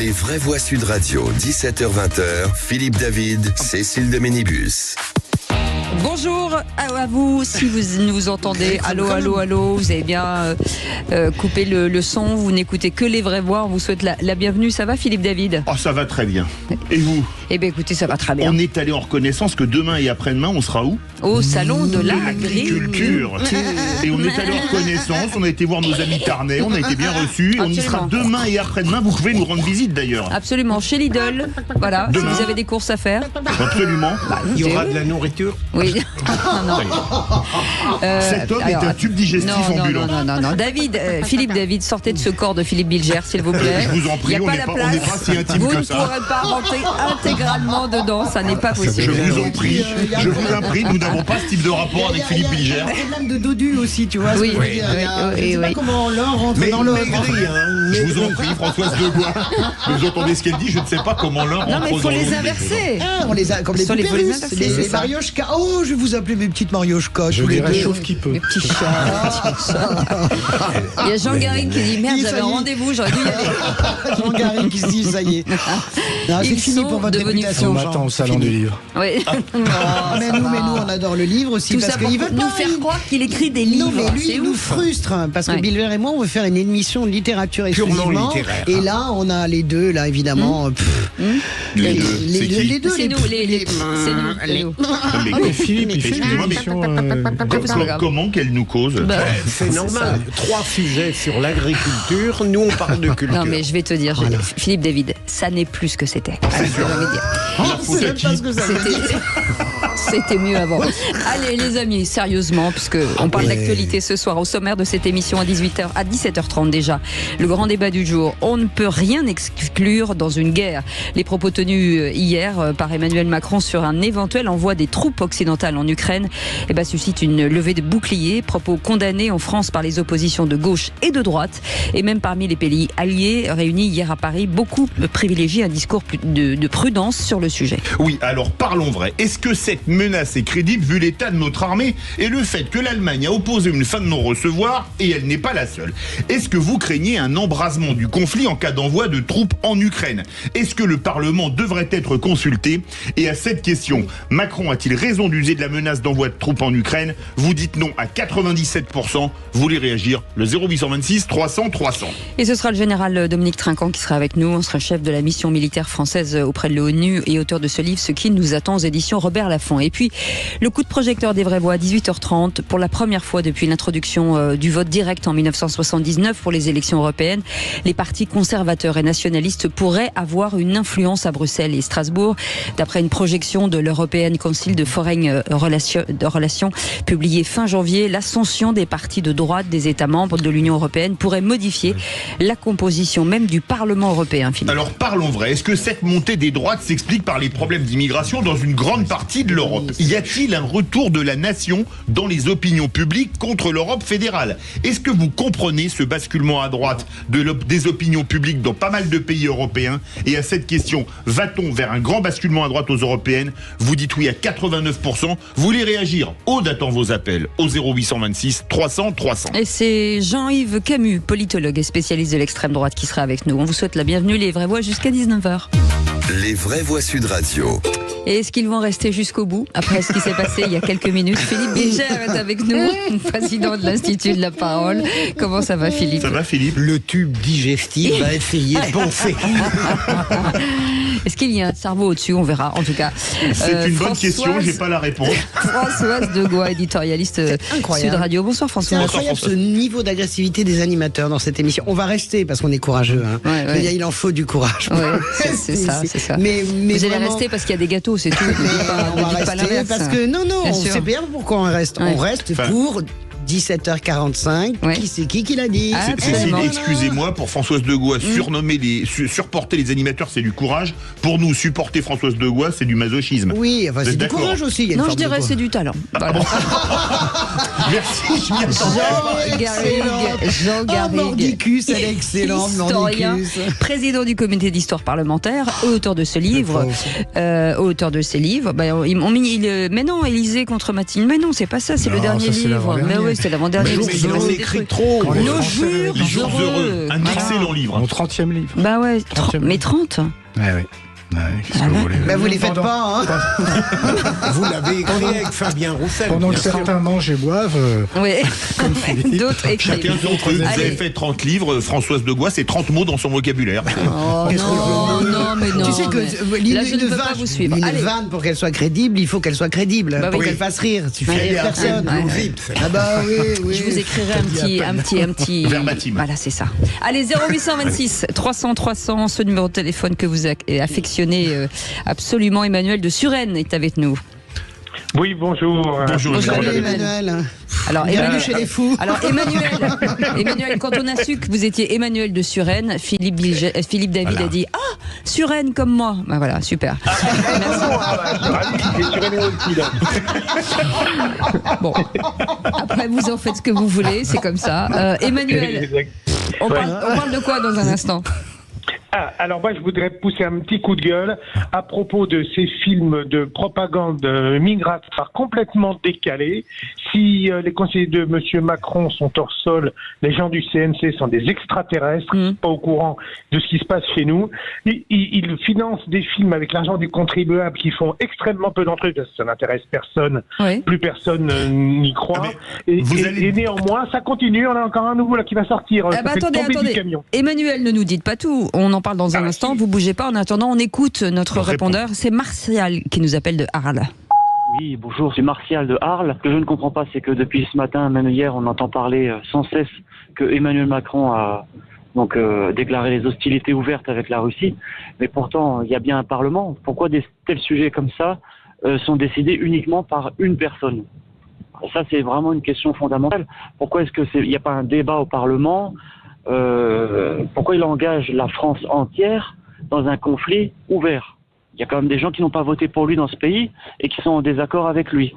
Les vraies voix Sud Radio, 17h-20h, Philippe David, Cécile de Ménibus. Bonjour à vous, si vous nous entendez, allô, allô, allô, vous avez bien coupé le son, vous n'écoutez que les vraies voix, on vous souhaite la bienvenue, ça va Philippe David? Oh, ça va très bien. Et vous? Eh bien écoutez, ça va très bien. On est allé en reconnaissance que demain et après-demain, on sera où? Au salon de l'agriculture. Et on est allé en reconnaissance, on a été voir nos amis tarnais, on a été bien reçus, et on y sera demain et après-demain, vous pouvez nous rendre visite d'ailleurs. Absolument, chez Lidl, voilà, demain. Si vous avez des courses à faire. Absolument. Il y aura de la nourriture? Oui. Non. Cet homme est un tube digestif ambulant. Non. David, Philippe David, sortez de ce corps de Philippe Bilger, s'il vous plaît. Je vous en prie, on n'est pas si intime vous que ça. ça. Vous ne pourrez pas rentrer intégralement dedans, ça n'est pas possible. Je vous en prie, nous n'avons pas ce type de rapport avec Philippe Bilger. Il y a un problème de dodu aussi, tu vois. Oui, je ne sais pas comment l'or rentre dans l'autre. Je vous en prie, Françoise Degois. Vous entendez ce qu'elle dit? Je ne sais pas comment l'or rentre dans l'autre. Non, mais il faut les inverser. On les a comme les poupées russes, les Mariochka. Oh, je vais vous appeler mes petites Mariochka. Je dirais chauffe qui peut. Mes petits chats. Il y a Jean Garry qui dit merde, j'avais un rendez-vous, j'aurais dû y aller. Jean Garry qui se dit ça y est. C'est fini pour votre réputation. On m'attend au salon du livre. Oui. Mais nous, on adore le livre aussi. Tout parce ça pour qu'il veut nous faire croire qu'il écrit des livres. Non, mais lui, il nous frustre. Parce que Bilger et moi, on veut faire une émission de littérature exclusivement. Purement littéraire. Et là, on a les deux, là, évidemment. Les deux. Les deux. C'est nous, c'est nous. Mais Philippe, il fait une excusez-moi, mais émission. comment qu'elle nous cause? C'est normal. 3 sujets sur l'agriculture. Nous, on parle de culture. Non, mais je vais te dire, Philippe David, ça n'est plus ce que c'était. C'est sûr. C'était mieux avant. Allez les amis, sérieusement, puisque on parle d'actualité ce soir au sommaire de cette émission à 17h30 déjà. Le grand débat du jour, on ne peut rien exclure dans une guerre. Les propos tenus hier par Emmanuel Macron sur un éventuel envoi des troupes occidentales en Ukraine suscitent une levée de boucliers, propos condamnés en France par les oppositions de gauche et de droite, et même parmi les pays alliés réunis hier à Paris, beaucoup privilégient un discours de prudence sur le sujet. Oui, alors parlons vrai. Est-ce que cette menace est crédible vu l'état de notre armée et le fait que l'Allemagne a opposé une fin de non-recevoir et elle n'est pas la seule? Est-ce que vous craignez un embrasement du conflit en cas d'envoi de troupes en Ukraine? Est-ce que le Parlement devrait être consulté? Et à cette question, Macron a-t-il raison d'user de la menace d'envoi de troupes en Ukraine? Vous dites non à 97%. Vous voulez réagir? Le 0826 300 300. Et ce sera le général Dominique Trinquant qui sera avec nous. On sera chef de la mission militaire française auprès de l'ONU et auteur de ce livre, Ce qui nous attend aux éditions Robert Laffont. Et puis, le coup de projecteur des vraies voix à 18h30. Pour la première fois depuis l'introduction du vote direct en 1979 pour les élections européennes, les partis conservateurs et nationalistes pourraient avoir une influence à Bruxelles et Strasbourg. D'après une projection de l'European Council de Foreign Relations publiée fin janvier, l'ascension des partis de droite des États membres de l'Union européenne pourrait modifier la composition même du Parlement européen. Philippe. Alors parlons vrai, est-ce que cette montée des droites s'explique par les problèmes d'immigration dans une grande partie de l'Europe? Y a-t-il un retour de la nation dans les opinions publiques contre l'Europe fédérale? Est-ce que vous comprenez ce basculement à droite des opinions publiques dans pas mal de pays européens? Et à cette question, va-t-on vers un grand basculement à droite aux européennes? Vous dites oui à 89%. Vous voulez réagir? Aude attend vos appels au 0826 300 300. Et c'est Jean-Yves Camus, politologue et spécialiste de l'extrême droite qui sera avec nous. On vous souhaite la bienvenue, les vraies voix, jusqu'à 19h. Les vraies voix Sud Radio. Et est-ce qu'ils vont rester jusqu'au bout après ce qui s'est passé il y a quelques minutes? Philippe Bilger est avec nous, président de l'Institut de la Parole. Comment ça va, Philippe? Ça va, Philippe? Le tube digestif va essayer de penser. Est-ce qu'il y a un cerveau au-dessus? On verra, en tout cas. C'est une bonne question, j'ai pas la réponse. Françoise Degois, éditorialiste Sud Radio. Bonsoir, C'est Françoise. incroyable ce niveau d'agressivité des animateurs dans cette émission. On va rester parce qu'on est courageux. Il en faut du courage. Ouais, c'est ça. Mais vous allez rester parce qu'il y a des gâteaux, c'est tout. on va rester parce que non, Bien on sûr. sait bien pourquoi on reste. Ouais. On reste pour 17h45. Ouais. Qui c'est qui l'a dit? Cécile, Absolument. excusez-moi, pour Françoise Degois, supporter les animateurs, c'est du courage. Pour nous, supporter Françoise Degois, c'est du masochisme. Oui, Vous c'est êtes du d'accord? courage aussi. Il y a une Non, je forme de dirais courage. c'est du talent. Voilà. Merci, je m'y attendais. Jean Garrigue, Mordicus, elle est excellente, historien, Mordicus. président du comité d'histoire parlementaire, auteur de ce livre. Auteur de ces livres. Mais non, Élysée contre Mathilde. Mais non, c'est pas ça, c'est le Non, dernier ça, c'est livre. Mais l'avant-dernier. oui, c'était l'avant-dernier. Mais il en écrit trop. Les jours heureux, un excellent livre. Mon 30e livre. Bah ouais, mais 30. Ouais, oui. Qu'est-ce que vous voulez? Bah vous les faites pas, hein. Vous l'avez écrit avec Fabien Roussel. Pendant que certains mangent et boivent, Oui. comme Philippe. D'autres écrivent. Chacun d'entre eux, vous Allez. avez fait 30 livres. Françoise de Gois, c'est 30 mots dans son vocabulaire. Oh non, mais non. Tu sais que mais là, je ne peux pas vous suivre. une Allez. vanne, pour qu'elle soit crédible, il faut qu'elle soit crédible. Bah pour oui. qu'elle fasse rire. Tu Ouais, fais rire personne. ouais. Ah bah oui. Je vous écrirai un petit Verbatim. Voilà, c'est ça. Allez, 0826 300 300, ce numéro de téléphone que vous affectionnez absolument. Emmanuel de Suresnes est avec nous. Oui, bonjour. Bonjour. Salut Emmanuel. Emmanuel. Alors, Bienvenue chez les fous. Alors Emmanuel, quand on a su que vous étiez Emmanuel de Suresnes, Philippe David a dit ah, Suresnes comme moi. Ben voilà, super. Bon, après vous en faites ce que vous voulez, c'est comme ça. Emmanuel, on parle de quoi dans un instant? Alors moi, je voudrais pousser un petit coup de gueule à propos de ces films de propagande migratoire complètement décalés. Si les conseillers de Monsieur Macron sont hors sol, les gens du CNC sont des extraterrestres, pas au courant de ce qui se passe chez nous. Ils financent des films avec l'argent du contribuable qui font extrêmement peu d'entre eux, ça n'intéresse personne, Oui. plus personne n'y croit. Et néanmoins, ça continue, on a encore un nouveau là qui va sortir. Ah Ça bah fait tomber du attendez. camion. Emmanuel, ne nous dites pas tout. On en parle dans un instant. si. Vous bougez pas. En attendant, on écoute notre répondeur. C'est Martial qui nous appelle de Arles. Oui, bonjour, c'est Martial de Arles. Ce que je ne comprends pas, c'est que depuis ce matin, même hier, on entend parler sans cesse que Emmanuel Macron a donc déclaré les hostilités ouvertes avec la Russie. Mais pourtant, il y a bien un Parlement. Pourquoi des tels sujets comme ça sont décidés uniquement par une personne? Ça, c'est vraiment une question fondamentale. Pourquoi est-ce que il n'y a pas un débat au Parlement? Pourquoi il engage la France entière dans un conflit ouvert? Il y a quand même des gens qui n'ont pas voté pour lui dans ce pays et qui sont en désaccord avec lui.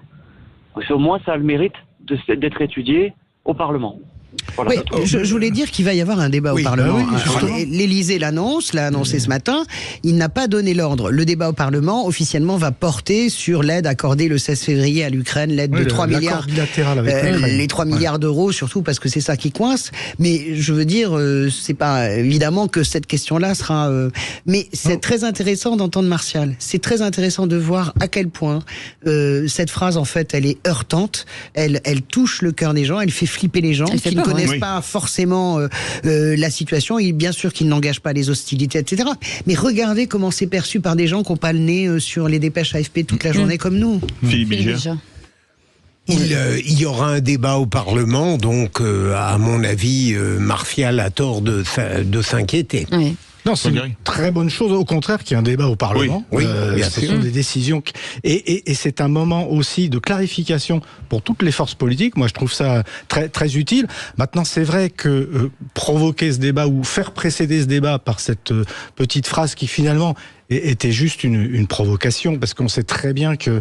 Donc, au moins, ça a le mérite d'être étudié au Parlement. Voilà. Oui, je voulais dire qu'il va y avoir un débat au Parlement. justement. L'Élysée l'a annoncé ce matin. Il n'a pas donné l'ordre. Le débat au Parlement, officiellement, va porter sur l'aide accordée le 16 février à l'Ukraine, l'aide de 3 milliards. Bilatéral avec l'Ukraine. Les 3 milliards d'euros, surtout parce que c'est ça qui coince. Mais je veux dire, c'est pas évidemment que cette question-là sera. Mais c'est très intéressant d'entendre Martial. C'est très intéressant de voir à quel point cette phrase, en fait, elle est heurtante. Elle touche le cœur des gens. Elle fait flipper les gens qui ne connaissent pas forcément la situation. Et bien sûr qu'ils n'engagent pas les hostilités, etc. Mais regardez comment c'est perçu par des gens qui n'ont pas le nez sur les dépêches AFP toute la journée comme nous. Philippe Bilger. Il y aura un débat au Parlement, donc à mon avis, Martial a tort de s'inquiéter. Oui. Non, c'est une très bonne chose. Au contraire, qu'il y ait un débat au Parlement. Oui, bien ce sûr. sont des décisions. Et c'est un moment aussi de clarification pour toutes les forces politiques. Moi, je trouve ça très, très utile. Maintenant, c'est vrai que provoquer ce débat ou faire précéder ce débat par cette petite phrase qui finalement était juste une provocation, parce qu'on sait très bien qu'il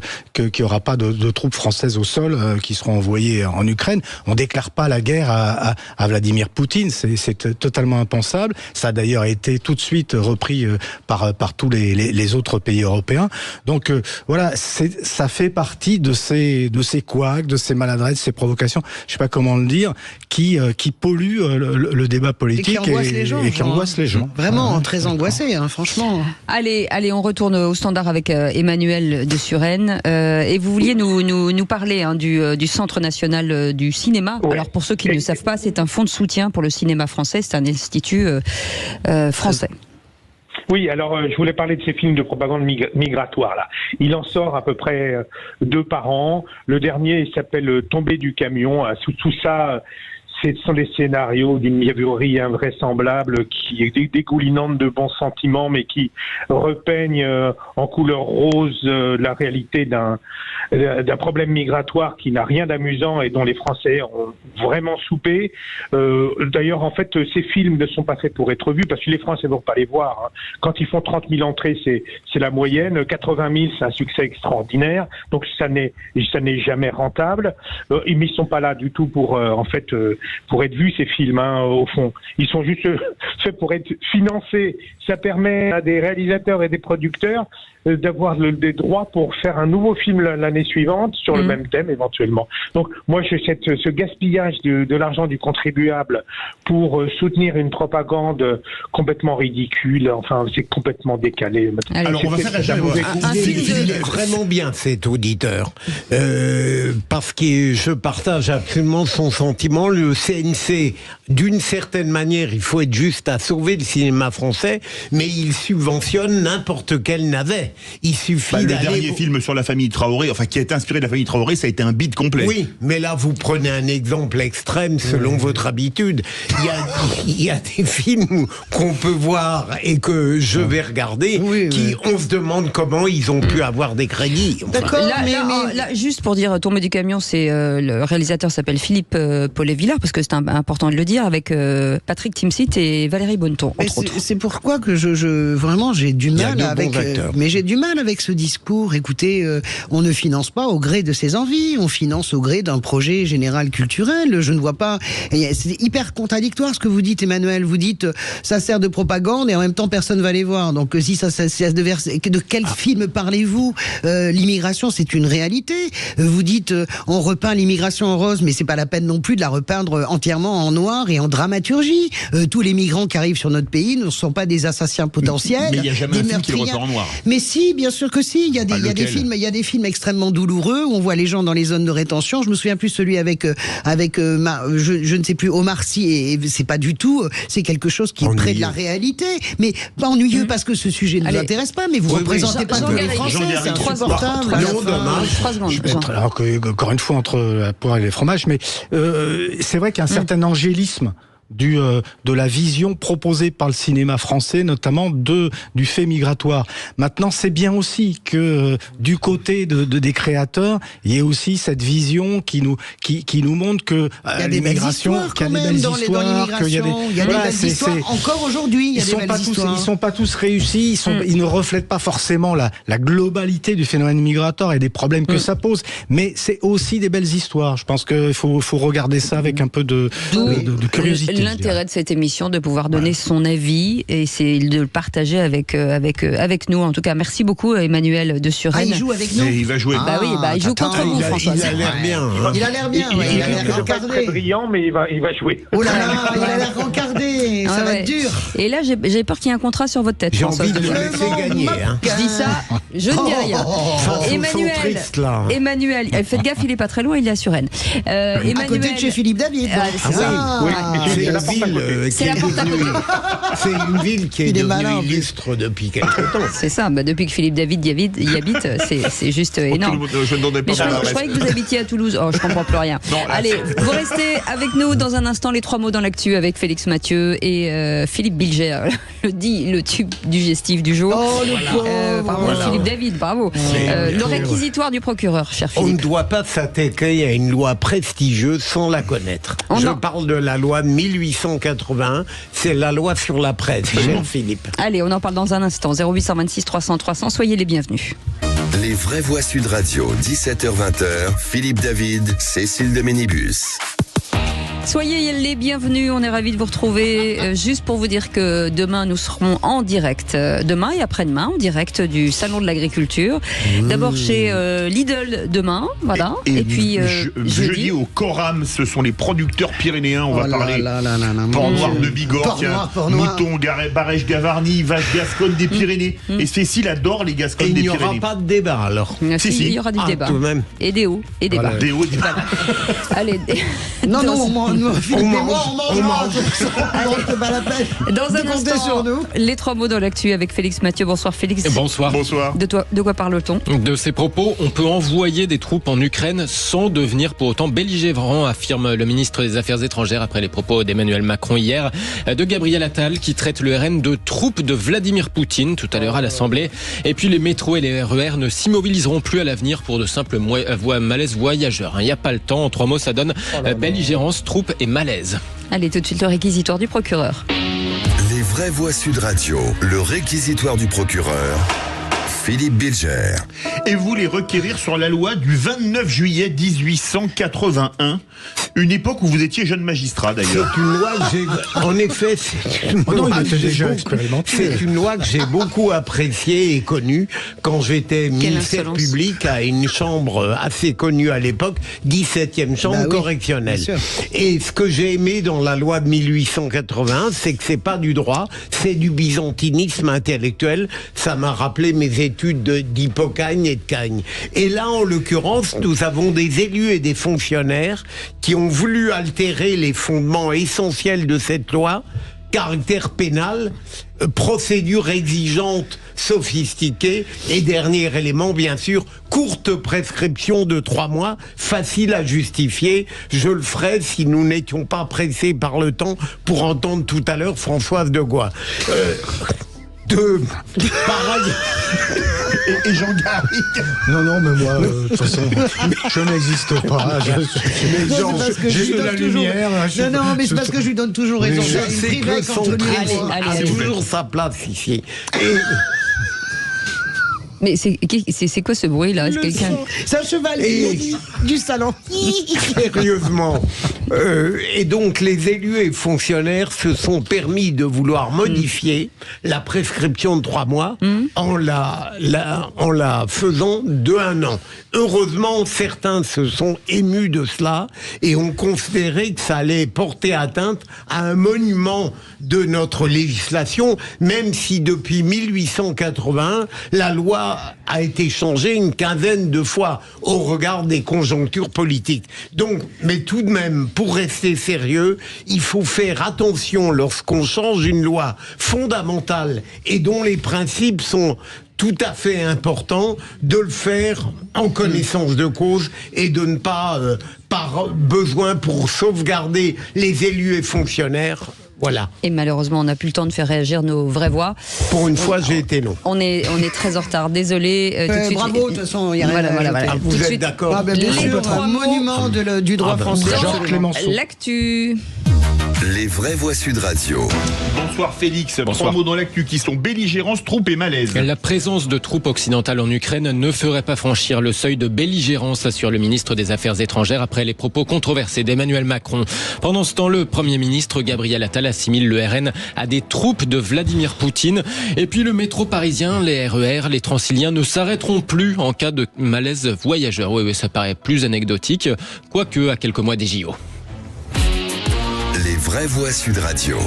y aura pas de troupes françaises au sol qui seront envoyées en Ukraine. On déclare pas la guerre à Vladimir Poutine, c'est totalement impensable. Ça a d'ailleurs été tout de suite repris par tous les autres pays européens. Donc voilà, ça fait partie de ces couacs, de ces maladresses, de ces provocations, je sais pas comment le dire, qui polluent le débat politique et qui angoissent les gens. Vraiment très angoissés, franchement. Allez, on retourne au standard avec Emmanuel de Suresnes. Et vous vouliez nous parler du Centre national du cinéma. Ouais. Alors pour ceux qui ne savent pas, c'est un fonds de soutien pour le cinéma français. C'est un institut français. Oui, alors je voulais parler de ces films de propagande migratoire là. Il en sort à peu près 2 par an. Le dernier il s'appelle Tomber du camion. Tout ça, ce sont des scénarios d'une mièvrerie invraisemblable qui est dégoulinante de bons sentiments, mais qui repeignent en couleur rose la réalité d'un problème migratoire qui n'a rien d'amusant et dont les Français ont vraiment soupé. D'ailleurs, en fait, ces films ne sont pas faits pour être vus parce que les Français ne vont pas les voir. Quand ils font 30 000 entrées, c'est la moyenne. 80 000, c'est un succès extraordinaire. Donc ça n'est jamais rentable. Mais ils sont pas là du tout pour pour être vus, ces films, au fond. Ils sont juste faits pour être financés. Ça permet à des réalisateurs et des producteurs d'avoir des droits pour faire un nouveau film l'année suivante sur le même thème éventuellement. Donc moi, ce gaspillage de l'argent du contribuable pour soutenir une propagande complètement ridicule, enfin c'est complètement décalé. Alors on va faire Il est vraiment bien cet auditeur, parce que je partage absolument son sentiment. Le CNC, d'une certaine manière, il faut être juste à sauver le cinéma français, mais il subventionne n'importe quel navet. Il suffit le d'aller... dernier film sur la famille Traoré, enfin qui a été inspiré de la famille Traoré, ça a été un bide complet. Oui, mais là vous prenez un exemple extrême selon votre habitude. Il y a des films qu'on peut voir et que je vais regarder, on se demande comment ils ont pu avoir des crédits. Enfin, D'accord, Là, juste pour dire, Tomber du camion, c'est le réalisateur s'appelle Philippe Paulet-Villard, parce que c'est important de le dire, avec Patrick Timsit et Valérie Bonneton, entre autres. C'est pourquoi que vraiment j'ai du mal avec mais j'ai du mal avec ce discours. Écoutez, on ne finance pas au gré de ses envies, on finance au gré d'un projet général culturel. Je ne vois pas, c'est hyper contradictoire ce que vous dites, Emmanuel. Vous dites ça sert de propagande et en même temps personne va les voir. Donc si de quel film parlez-vous? L'immigration, c'est une réalité. Vous dites on repeint l'immigration en rose, mais c'est pas la peine non plus de la repeindre entièrement en noir et en dramaturgie. Tous les migrants qui arrivent sur notre pays ne sont pas des assassins potentiels. Mais il n'y a jamais un film qui le repeint en noir. Mais si, bien sûr que si. Il y a des films extrêmement douloureux où on voit les gens dans les zones de rétention. Je me souviens plus celui avec je ne sais plus, Omar Sy, et c'est pas du tout, c'est quelque chose qui est près de la réalité, mais pas ennuyeux parce que ce sujet ne nous intéresse pas, mais vous représentez pas tous les Français, c'est insupportable. Alors que, encore une fois, entre la poire et les fromages, mais c'est vrai qu'il y a un certain angélisme de la vision proposée par le cinéma français, notamment du fait migratoire. Maintenant, c'est bien aussi que du côté des créateurs, il y ait aussi cette vision qui nous montre que l'immigration, qu'il y a des belles histoires, qu'il y a des belles histoires. Encore aujourd'hui, il y a des belles histoires. Ils sont pas tous réussis. Ils ne reflètent pas forcément la globalité du phénomène migratoire et des problèmes que ça pose. Mais c'est aussi des belles histoires. Je pense qu'il faut regarder ça avec un peu de curiosité. L'intérêt de cette émission, de pouvoir donner son avis, et c'est de le partager avec nous. En tout cas, merci beaucoup, Emmanuel de Suresnes. Il joue avec nous. Et il va jouer. Il joue contre vous, François. Il a l'air bien. Il a l'air bien. Il a l'air très brillant, mais il va jouer. Oh là là, il a l'air rencardé. Ça va être dur. Et là, j'ai peur qu'il y ait un contrat sur votre tête. J'ai envie de le laisser gagner. Je dis ça, je ne dis rien. Emmanuel, faites gaffe, il est pas très loin, il est à Suresnes. À côté de chez Philippe David. C'est une ville qui est devenue illustre depuis quelque temps. C'est ça, depuis que Philippe David y habite, c'est juste énorme. Mais je croyais que vous habitiez à Toulouse. Oh, je comprends plus rien. Non, allez, vous restez avec nous dans un instant, les 3 mots dans l'actu avec Félix Mathieu et Philippe Bilger, le tube digestif du jour. Oh, le bravo, Philippe David, bravo. Le réquisitoire du procureur, cher Philippe. On ne doit pas s'attaquer à une loi prestigieuse sans la connaître. Je parle de la loi 1881, c'est la loi sur la presse, cher Philippe. Allez, on en parle dans un instant. 0826 300 300, soyez les bienvenus. Les vraies voix Sud Radio, 17h-20h, Philippe David, Cécile de Ménibus. Soyez les bienvenus, on est ravis de vous retrouver. Juste pour vous dire que demain nous serons en direct, demain et après-demain en direct du Salon de l'Agriculture. D'abord chez Lidl demain, voilà. Et puis jeudi au Coram, ce sont les producteurs pyrénéens. On va parler porc noir de Bigorre, mouton, barèche gavarnie, vache gasconne des Pyrénées. Et Cécile adore les gasconnes des Pyrénées. Il n'y aura pas de débat alors. Si, il y aura du débat. Tout de même. Et des hauts et des bas. Des hauts et des bas. Allez. Non, on mange. Dans un instant, sur nous. Les 3 mots dans l'actu avec Félix Mathieu. Bonsoir Félix. Bonsoir. De quoi parle-t-on? De ces propos, on peut envoyer des troupes en Ukraine sans devenir pour autant belligérant, affirme le ministre des Affaires étrangères après les propos d'Emmanuel Macron hier, de Gabriel Attal qui traite le RN de troupes de Vladimir Poutine tout à l'heure à l'Assemblée. Et puis les métros et les RER ne s'immobiliseront plus à l'avenir pour de simples malaises voyageurs. Il n'y a pas le temps. En 3 mots, ça donne belligérance, troupe et malaise. Allez, tout de suite le réquisitoire du procureur. Les vraies voix Sud Radio, le réquisitoire du procureur. Philippe Bilger. Et vous les requérir sur la loi du 29 juillet 1881, une époque où vous étiez jeune magistrat d'ailleurs. C'est une loi que j'ai... En effet, c'est une loi il que était j'ai déjà beaucoup- expérimenté. C'est une loi que j'ai beaucoup appréciée et connue quand j'étais ministère insolence. public à une chambre assez connue à l'époque, 17e chambre Bah oui, correctionnelle. bien sûr. Et ce que j'ai aimé dans la loi de 1881, c'est que c'est pas du droit, c'est du byzantinisme intellectuel. Ça m'a rappelé mes études d'Hippocagne et de Cagne. Et là, en l'occurrence, nous avons des élus et des fonctionnaires qui ont voulu altérer les fondements essentiels de cette loi. Caractère pénal, procédure exigeante, sophistiquée, et dernier élément, bien sûr, courte prescription de 3 mois, facile à justifier. Je le ferai si nous n'étions pas pressés par le temps pour entendre tout à l'heure Françoise de Gois. Pareil. Et Jean Garrigue. Non, mais moi, de toute façon, je n'existe pas. Non, c'est parce que je lui J'ai de la donne toujours- lumière. Non, mais c'est parce que je lui donne toujours raison. Mais Je C'est une sais que privace son entre nous et crime moi. Allez, a allez. toujours sa place ici. Et Mais c'est quoi ce bruit là? C'est quelqu'un. C'est un cheval du salon. sérieusement. Et donc les élus et fonctionnaires se sont permis de vouloir modifier la prescription de 3 mois en la faisant de 1 an. Heureusement, certains se sont émus de cela et ont considéré que ça allait porter atteinte à un monument de notre législation, même si depuis 1881, la loi a été changée une quinzaine de fois au regard des conjonctures politiques. Donc, mais tout de même, pour rester sérieux, il faut faire attention lorsqu'on change une loi fondamentale et dont les principes sont tout à fait importants, de le faire en connaissance de cause et de ne pas, par besoin pour sauvegarder les élus et fonctionnaires. Voilà. Et malheureusement, on n'a plus le temps de faire réagir nos vraies voix. Pour une fois, j'ai été long. On est très en retard. Désolé. Tout de suite, Bravo, de toute façon, il n'y a rien Voilà. à ajouter. Ah, Tout vous de êtes suite, d'accord? Ah, ben, bien Les sûr, trois un mots. monument du droit français. Georges Clémenceau. L'actu. Les vraies voix Sud Radio. Bonsoir Félix. Bonsoir. 3 mots dans l'actu qui sont belligérance, troupes et malaise. La présence de troupes occidentales en Ukraine ne ferait pas franchir le seuil de belligérance, assure le ministre des Affaires étrangères après les propos controversés d'Emmanuel Macron. Pendant ce temps, le Premier ministre Gabriel Attal assimile le RN à des troupes de Vladimir Poutine. Et puis le métro parisien, les RER, les Transiliens ne s'arrêteront plus en cas de malaise voyageur. Oui, ça paraît plus anecdotique, quoique à quelques mois des JO. Les vraies voix Sud Radio.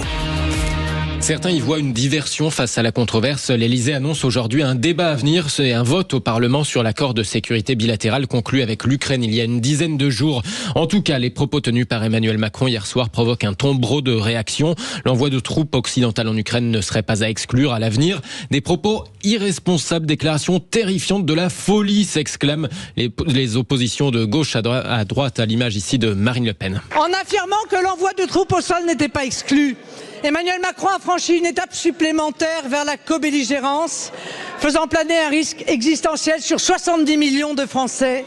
Certains y voient une diversion face à la controverse. L'Elysée annonce aujourd'hui un débat à venir, c'est un vote au Parlement sur l'accord de sécurité bilatéral conclu avec l'Ukraine il y a une dizaine de jours. En tout cas, les propos tenus par Emmanuel Macron hier soir provoquent un tombereau de réactions. L'envoi de troupes occidentales en Ukraine ne serait pas à exclure à l'avenir. Des propos irresponsables, déclarations terrifiantes, de la folie, s'exclament les oppositions de gauche à droite, à l'image ici de Marine Le Pen. En affirmant que l'envoi de troupes au sol n'était pas exclu, Emmanuel Macron a franchi une étape supplémentaire vers la co-belligérance, faisant planer un risque existentiel sur 70 millions de Français,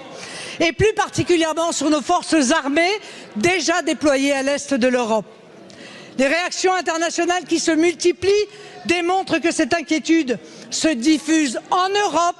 et plus particulièrement sur nos forces armées déjà déployées à l'est de l'Europe. Les réactions internationales qui se multiplient démontrent que cette inquiétude se diffuse en Europe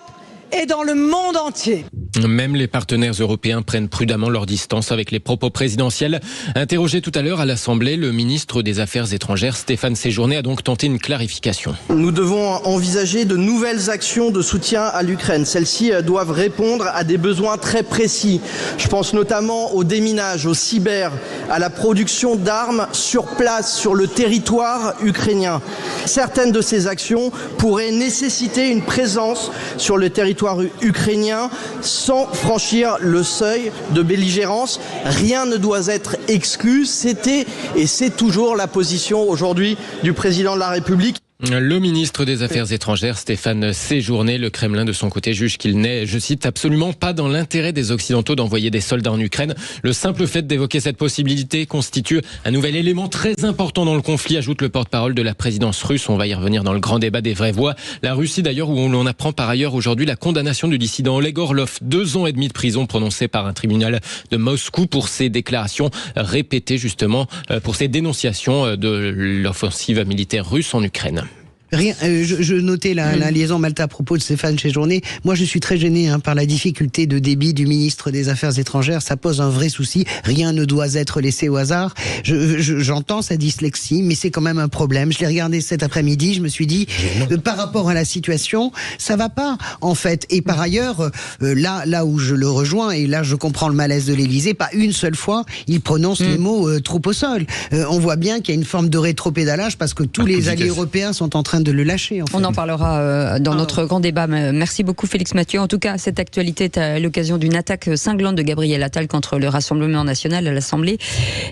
et dans le monde entier. Même les partenaires européens prennent prudemment leur distance avec les propos présidentiels. Interrogé tout à l'heure à l'Assemblée, le ministre des Affaires étrangères, Stéphane Séjourné, a donc tenté une clarification. Nous devons envisager de nouvelles actions de soutien à l'Ukraine. Celles-ci doivent répondre à des besoins très précis. Je pense notamment au déminage, au cyber, à la production d'armes sur place, sur le territoire ukrainien. Certaines de ces actions pourraient nécessiter une présence sur le territoire ukrainien sans franchir le seuil de belligérance. Rien ne doit être exclu. C'était et c'est toujours la position aujourd'hui du président de la République. Le ministre des Affaires étrangères, Stéphane Séjourné, le Kremlin de son côté juge qu'il n'est, je cite, absolument pas dans l'intérêt des Occidentaux d'envoyer des soldats en Ukraine. Le simple fait d'évoquer cette possibilité constitue un nouvel élément très important dans le conflit, ajoute le porte-parole de la présidence russe. On va y revenir dans le grand débat des vraies voix. La Russie d'ailleurs, où l'on apprend par ailleurs aujourd'hui la condamnation du dissident Oleg Orlov, 2 ans et demi de prison prononcée par un tribunal de Moscou pour ses déclarations répétées justement, pour ses dénonciations de l'offensive militaire russe en Ukraine. Rien. Je notais la liaison Malta à propos de Stéphane Séjourné. Moi, je suis très gêné par la difficulté de débit du ministre des Affaires étrangères. Ça pose un vrai souci. Rien ne doit être laissé au hasard. J'entends sa dyslexie, mais c'est quand même un problème. Je l'ai regardé cet après-midi. Je me suis dit, par rapport à la situation, ça va pas, en fait. Et par ailleurs, là où je le rejoins, et là je comprends le malaise de l'Élysée, pas une seule fois, il prononce les mots troupe au sol. On voit bien qu'il y a une forme de rétropédalage parce que tous les alliés européens sont en train de le lâcher. En fait. On en parlera dans notre grand débat. Merci beaucoup Félix Mathieu. En tout cas, cette actualité est à l'occasion d'une attaque cinglante de Gabriel Attal contre le Rassemblement national à l'Assemblée.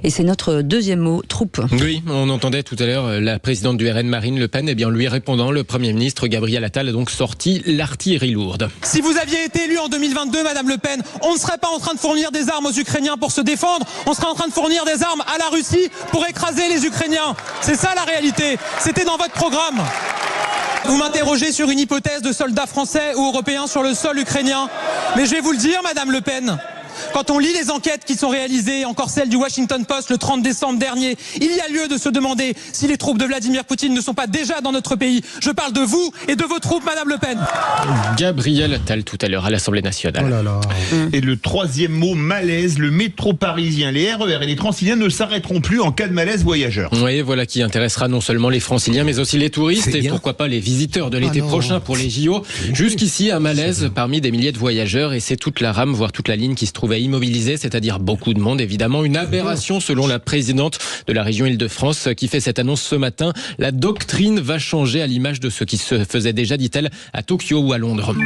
Et c'est notre deuxième mot, troupe. Oui, on entendait tout à l'heure la présidente du RN, Marine Le Pen. Eh bien, lui répondant, le Premier ministre Gabriel Attal a donc sorti l'artillerie lourde. Si vous aviez été élue en 2022, Madame Le Pen, on ne serait pas en train de fournir des armes aux Ukrainiens pour se défendre. On serait en train de fournir des armes à la Russie pour écraser les Ukrainiens. C'est ça la réalité. C'était dans votre programme. Vous m'interrogez sur une hypothèse de soldats français ou européens sur le sol ukrainien. Mais je vais vous le dire, Madame Le Pen. Quand on lit les enquêtes qui sont réalisées, encore celle du Washington Post le 30 décembre dernier, il y a lieu de se demander si les troupes de Vladimir Poutine ne sont pas déjà dans notre pays. Je parle de vous et de vos troupes, Madame Le Pen. Gabriel Attal tout à l'heure à l'Assemblée nationale. Oh là là. Et le troisième mot, malaise. Le métro parisien, les RER et les Transiliens ne s'arrêteront plus en cas de malaise voyageur. Oui, voilà qui intéressera non seulement les Franciliens mais aussi les touristes et pourquoi pas les visiteurs de l'été prochain pour les JO. Jusqu'ici, un malaise parmi des milliers de voyageurs et c'est toute la rame, voire toute la ligne qui se trouvait immobilisée, c'est-à-dire beaucoup de monde évidemment. Une aberration selon la présidente de la région Île-de-France qui fait cette annonce ce matin. La doctrine va changer à l'image de ce qui se faisait déjà, dit-elle, à Tokyo ou à Londres.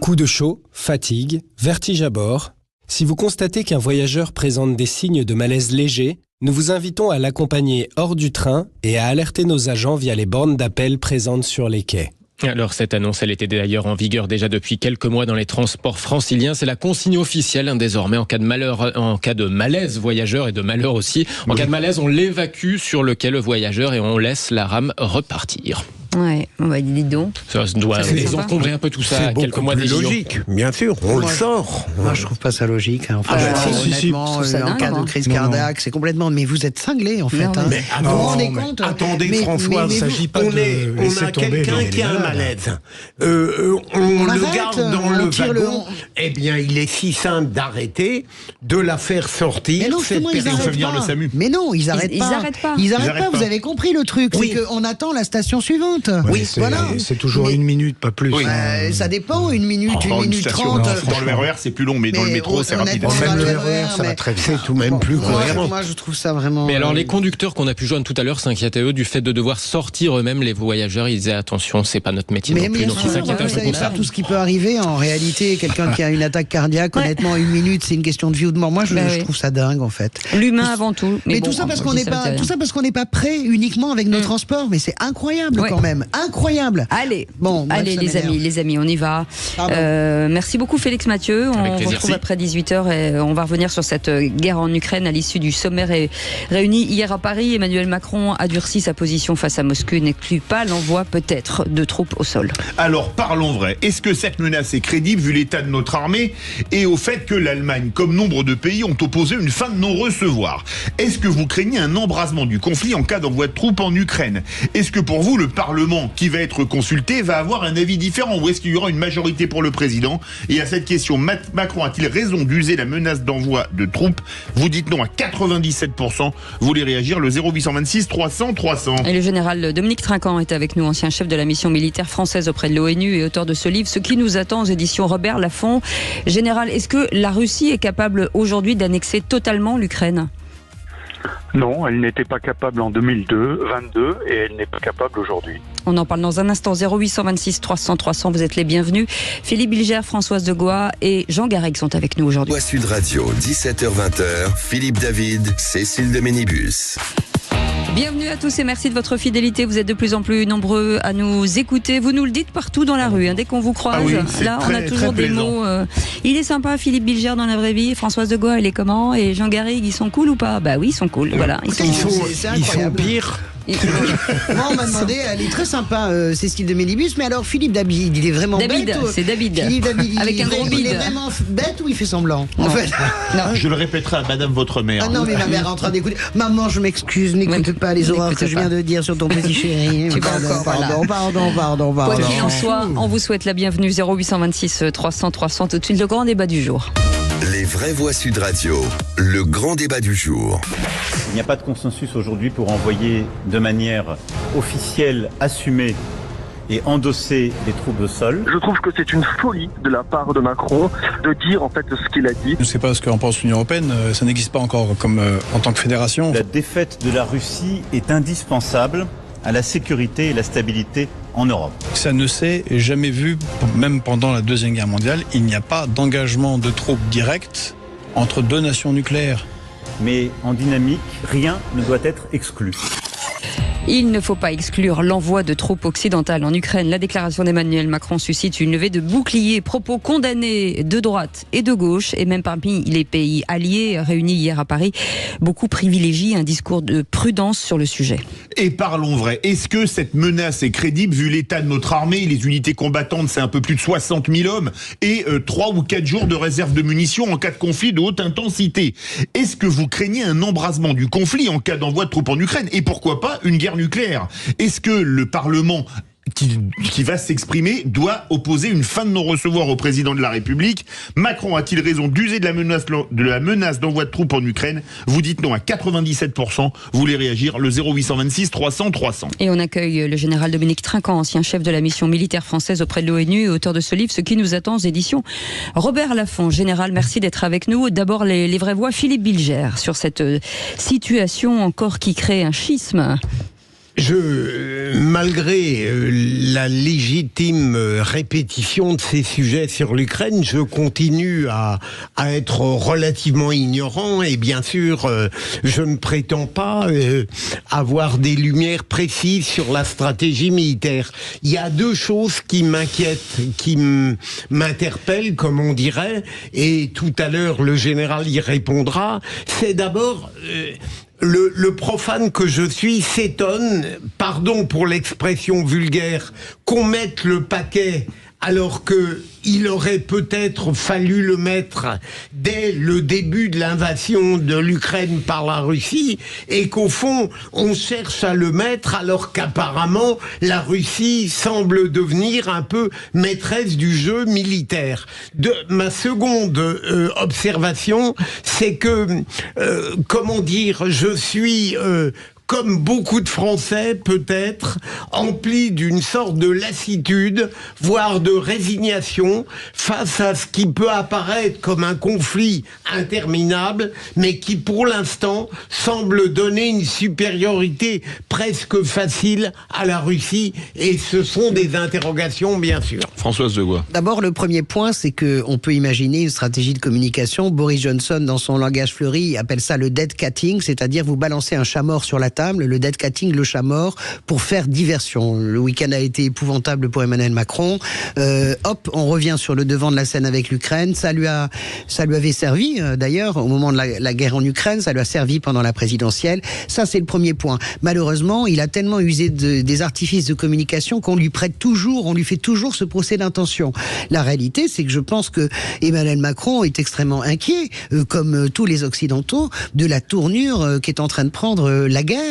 Coup de chaud, fatigue, vertige à bord. Si vous constatez qu'un voyageur présente des signes de malaise léger, nous vous invitons à l'accompagner hors du train et à alerter nos agents via les bornes d'appel présentes sur les quais. Alors cette annonce, elle était d'ailleurs en vigueur déjà depuis quelques mois dans les transports franciliens. C'est la consigne officielle désormais en cas de malheur, en cas de malaise voyageur et de malheur aussi. En cas de malaise, on l'évacue sur le quai le voyageur et on laisse la rame repartir. Ouais, dis donc. Ça doit désencombrer un peu tout ça. C'est quelques mois plus logique, bien sûr. On le sort. Moi, je trouve pas ça logique. Enfin, honnêtement, en cas de crise cardiaque, c'est complètement. Mais vous êtes cinglé en fait. Mais vous vous rendez compte? Attendez, François, il ne s'agit pas de. On a quelqu'un qui a un malaise. On le garde dans le wagon. Eh bien, il est si simple d'arrêter, de la faire sortir. Mais non, justement, ils n'arrêtent pas. Mais non, ils n'arrêtent pas. Ils n'arrêtent pas. Vous avez compris le truc. C'est qu'on attend la station suivante. Oui, c'est toujours une minute, pas plus. Oui. Ça dépend, une minute 30. Dans le RER, c'est plus long, mais dans le métro, c'est rapide. Même le RER, ça va très vite. C'est tout de même plus cohérent. Moi, je trouve ça vraiment. Mais alors, les conducteurs qu'on a pu joindre tout à l'heure s'inquiétaient eux du fait de devoir sortir eux-mêmes les voyageurs. Ils disaient attention, c'est pas notre métier non plus. Donc ils s'inquiétaient un peu pour ça. Tout ce qui peut arriver, en réalité, quelqu'un qui a une attaque cardiaque, honnêtement, une minute, c'est une question de vie ou de mort. Moi, je trouve ça dingue, en fait. L'humain avant tout. Mais tout ça parce qu'on n'est pas prêt uniquement avec nos transports. Mais c'est incroyable quand même. Incroyable. Allez, les amis, on y va. Merci beaucoup Félix Mathieu. On vous retrouve après 18h et on va revenir sur cette guerre en Ukraine à l'issue du sommet réuni hier à Paris. Emmanuel Macron a durci sa position face à Moscou, n'exclut pas l'envoi peut-être de troupes au sol. Alors parlons vrai. Est-ce que cette menace est crédible vu l'état de notre armée et au fait que l'Allemagne, comme nombre de pays, ont opposé une fin de non-recevoir? Est-ce que vous craignez un embrasement du conflit en cas d'envoi de troupes en Ukraine? Est-ce que pour vous, le Parlement qui va être consulté va avoir un avis différent ou est-ce qu'il y aura une majorité pour le président? Et à cette question, Macron a-t-il raison d'user la menace d'envoi de troupes? Vous dites non à 97%. Vous voulez réagir, le 0826 300 300. Et le général Dominique Trinquant est avec nous, ancien chef de la mission militaire française auprès de l'ONU et auteur de ce livre, Ce qui nous attend aux éditions Robert Laffont. Général, est-ce que la Russie est capable aujourd'hui d'annexer totalement l'Ukraine? Non, elle n'était pas capable en 2022 et elle n'est pas capable aujourd'hui. On en parle dans un instant. 0826 300 300, vous êtes les bienvenus. Philippe Bilger, Françoise de Gois et Jean Garrigue sont avec nous aujourd'hui. Sud Radio, 17h-20h, Philippe David, Cécile de Ménibus. Bienvenue à tous et merci de votre fidélité. Vous êtes de plus en plus nombreux à nous écouter. Vous nous le dites partout dans la rue, dès qu'on vous croise. Là, on a toujours des mots. Il est sympa, Philippe Bilger, dans la vraie vie. Françoise de Gois, elle est comment? Et Jean Garrigue, ils sont cool ou pas? Bah oui, ils sont cool. Voilà. Ils sont pires Moi, on m'a demandé, elle est très sympa, Cécile de Ménibus, mais alors Philippe David, il est vraiment David, bête. c'est David. Philippe David, Avec un gros bide. il est vraiment bête ou il fait semblant en fait. Je le répéterai à madame votre mère. Ah non, mais ma mère est en train d'écouter. Maman, je m'excuse, n'écoute pas les horreurs que je viens de dire sur ton petit chéri. Pardon. Quoi qu'il en soit, on vous souhaite la bienvenue. 0826 300 300. Tout de suite, le grand débat du jour. Les vraies voix Sud Radio, le grand débat du jour. Il n'y a pas de consensus aujourd'hui pour envoyer de manière officielle, assumée et endosser les troupes au sol. Je trouve que c'est une folie de la part de Macron de dire en fait ce qu'il a dit. Je ne sais pas ce qu'en pense l'Union européenne, ça n'existe pas encore comme en tant que fédération. La défaite de la Russie est indispensable à la sécurité et la stabilité en Europe. Ça ne s'est jamais vu, même pendant la Deuxième Guerre mondiale, il n'y a pas d'engagement de troupes directes entre deux nations nucléaires. Mais en dynamique, rien ne doit être exclu. Il ne faut pas exclure l'envoi de troupes occidentales en Ukraine. La déclaration d'Emmanuel Macron suscite une levée de boucliers, propos condamnés de droite et de gauche, et même parmi les pays alliés réunis hier à Paris. Beaucoup privilégient un discours de prudence sur le sujet. Et parlons vrai, est-ce que cette menace est crédible vu l'état de notre armée? Les unités combattantes, c'est un peu plus de 60 000 hommes et 3 ou 4 jours de réserve de munitions en cas de conflit de haute intensité. Est-ce que vous craignez un embrasement du conflit en cas d'envoi de troupes en Ukraine? Et pourquoi pas une guerre nucléaire? Est-ce que le Parlement qui va s'exprimer doit opposer une fin de non-recevoir au président de la République? Macron a-t-il raison d'user de la menace d'envoi de troupes en Ukraine? Vous dites non à 97%. Vous voulez réagir? Le 0826 300 300. Et on accueille le général Dominique Trinquant, ancien chef de la mission militaire française auprès de l'ONU et auteur de ce livre, Ce qui nous attend, aux éditions Robert Laffont. Général, merci d'être avec nous. D'abord, les vraies voix, Philippe Bilger, sur cette situation encore qui crée un schisme. Malgré la légitime répétition de ces sujets sur l'Ukraine, je continue à être relativement ignorant et bien sûr, je ne prétends pas avoir des lumières précises sur la stratégie militaire. Il y a deux choses qui m'inquiètent, qui m'interpellent, comme on dirait, et tout à l'heure le général y répondra. C'est d'abord... Le profane que je suis s'étonne, pardon pour l'expression vulgaire, qu'on mette le paquet alors qu'il aurait peut-être fallu le mettre dès le début de l'invasion de l'Ukraine par la Russie, et qu'au fond, on cherche à le mettre alors qu'apparemment, la Russie semble devenir un peu maîtresse du jeu militaire. Ma seconde observation, c'est que, comment dire, je suis... comme beaucoup de Français, peut-être, emplis d'une sorte de lassitude, voire de résignation, face à ce qui peut apparaître comme un conflit interminable, mais qui, pour l'instant, semble donner une supériorité presque facile à la Russie, et ce sont des interrogations, bien sûr. Françoise Degois. D'abord, le premier point, c'est qu'on peut imaginer une stratégie de communication. Boris Johnson, dans son langage fleuri, appelle ça le dead catting, c'est-à-dire vous balancez un chat mort sur la table, le dead catting, le chat mort, pour faire diversion. Le week-end a été épouvantable pour Emmanuel Macron. Hop, on revient sur le devant de la scène avec l'Ukraine. Ça lui avait servi, d'ailleurs, au moment de la guerre en Ukraine, ça lui a servi pendant la présidentielle. Ça, c'est le premier point. Malheureusement, il a tellement usé des artifices de communication qu'on lui fait toujours ce procès d'intention. La réalité, c'est que je pense que Emmanuel Macron est extrêmement inquiet, comme tous les Occidentaux, de la tournure qu'est en train de prendre la guerre.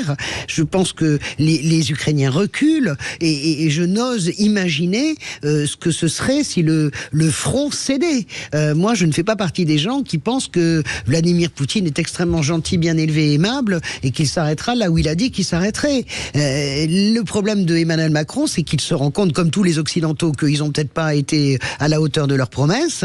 Je pense que les Ukrainiens reculent et je n'ose imaginer ce que ce serait si le front cédait. Moi, je ne fais pas partie des gens qui pensent que Vladimir Poutine est extrêmement gentil, bien élevé, aimable et qu'il s'arrêtera là où il a dit qu'il s'arrêterait. Le problème de Emmanuel Macron, c'est qu'il se rend compte, comme tous les Occidentaux, qu'ils n'ont peut-être pas été à la hauteur de leurs promesses,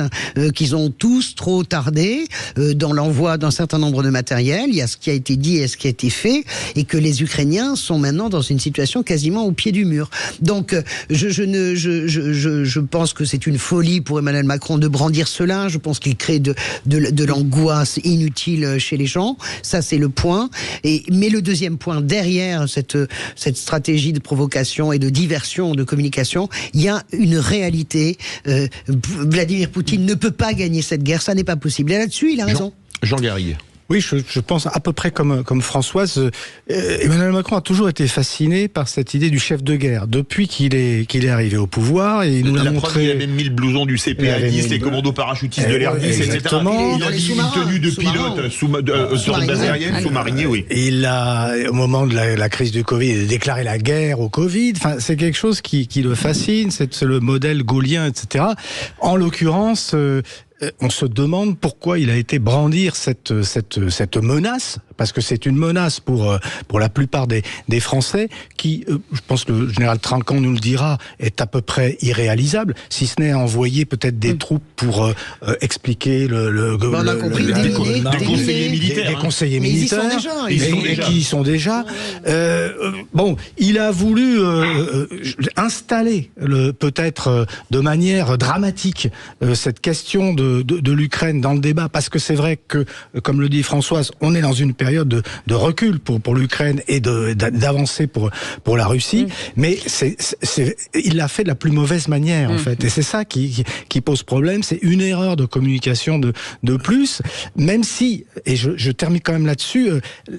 qu'ils ont tous trop tardé dans l'envoi d'un certain nombre de matériel. Il y a ce qui a été dit et ce qui a été fait, et que les Ukrainiens sont maintenant dans une situation quasiment au pied du mur. Donc, je pense que c'est une folie pour Emmanuel Macron de brandir cela. Je pense qu'il crée de l'angoisse inutile chez les gens. Ça, c'est le point. Mais le deuxième point, derrière cette stratégie de provocation et de diversion de communication, il y a une réalité. Vladimir Poutine ne peut pas gagner cette guerre. Ça n'est pas possible. Et là-dessus, il a raison. Jean Garrigue. Oui, je pense à peu près comme Françoise. Emmanuel Macron a toujours été fasciné par cette idée du chef de guerre depuis qu'il est arrivé au pouvoir, et il nous l'a montré. Il a même mis le blouson du CPA-10, les commandos parachutistes de l'Air 10, etc. Il a mis une tenue de pilote sur une base aérienne, sous-marinier, oui. Et il a, au moment de la crise du Covid, il a déclaré la guerre au Covid. Enfin, c'est quelque chose qui le fascine. C'est le modèle gaullien, etc. En l'occurrence, on se demande pourquoi il a été brandir cette menace, parce que c'est une menace pour la plupart des Français qui, je pense que le général Trinquant nous le dira, est à peu près irréalisable, si ce n'est envoyer peut-être des troupes pour expliquer des conseillers militaires. Des conseillers militaires. Qui y sont déjà. Bon, il a voulu installer peut-être de manière dramatique cette question de l'Ukraine dans le débat, parce que c'est vrai que, comme le dit Françoise, on est dans une période de recul pour l'Ukraine et d'avancer pour la Russie, mais il l'a fait de la plus mauvaise manière, en fait, et c'est ça qui pose problème. C'est une erreur de communication de plus, même si, et je termine quand même là-dessus,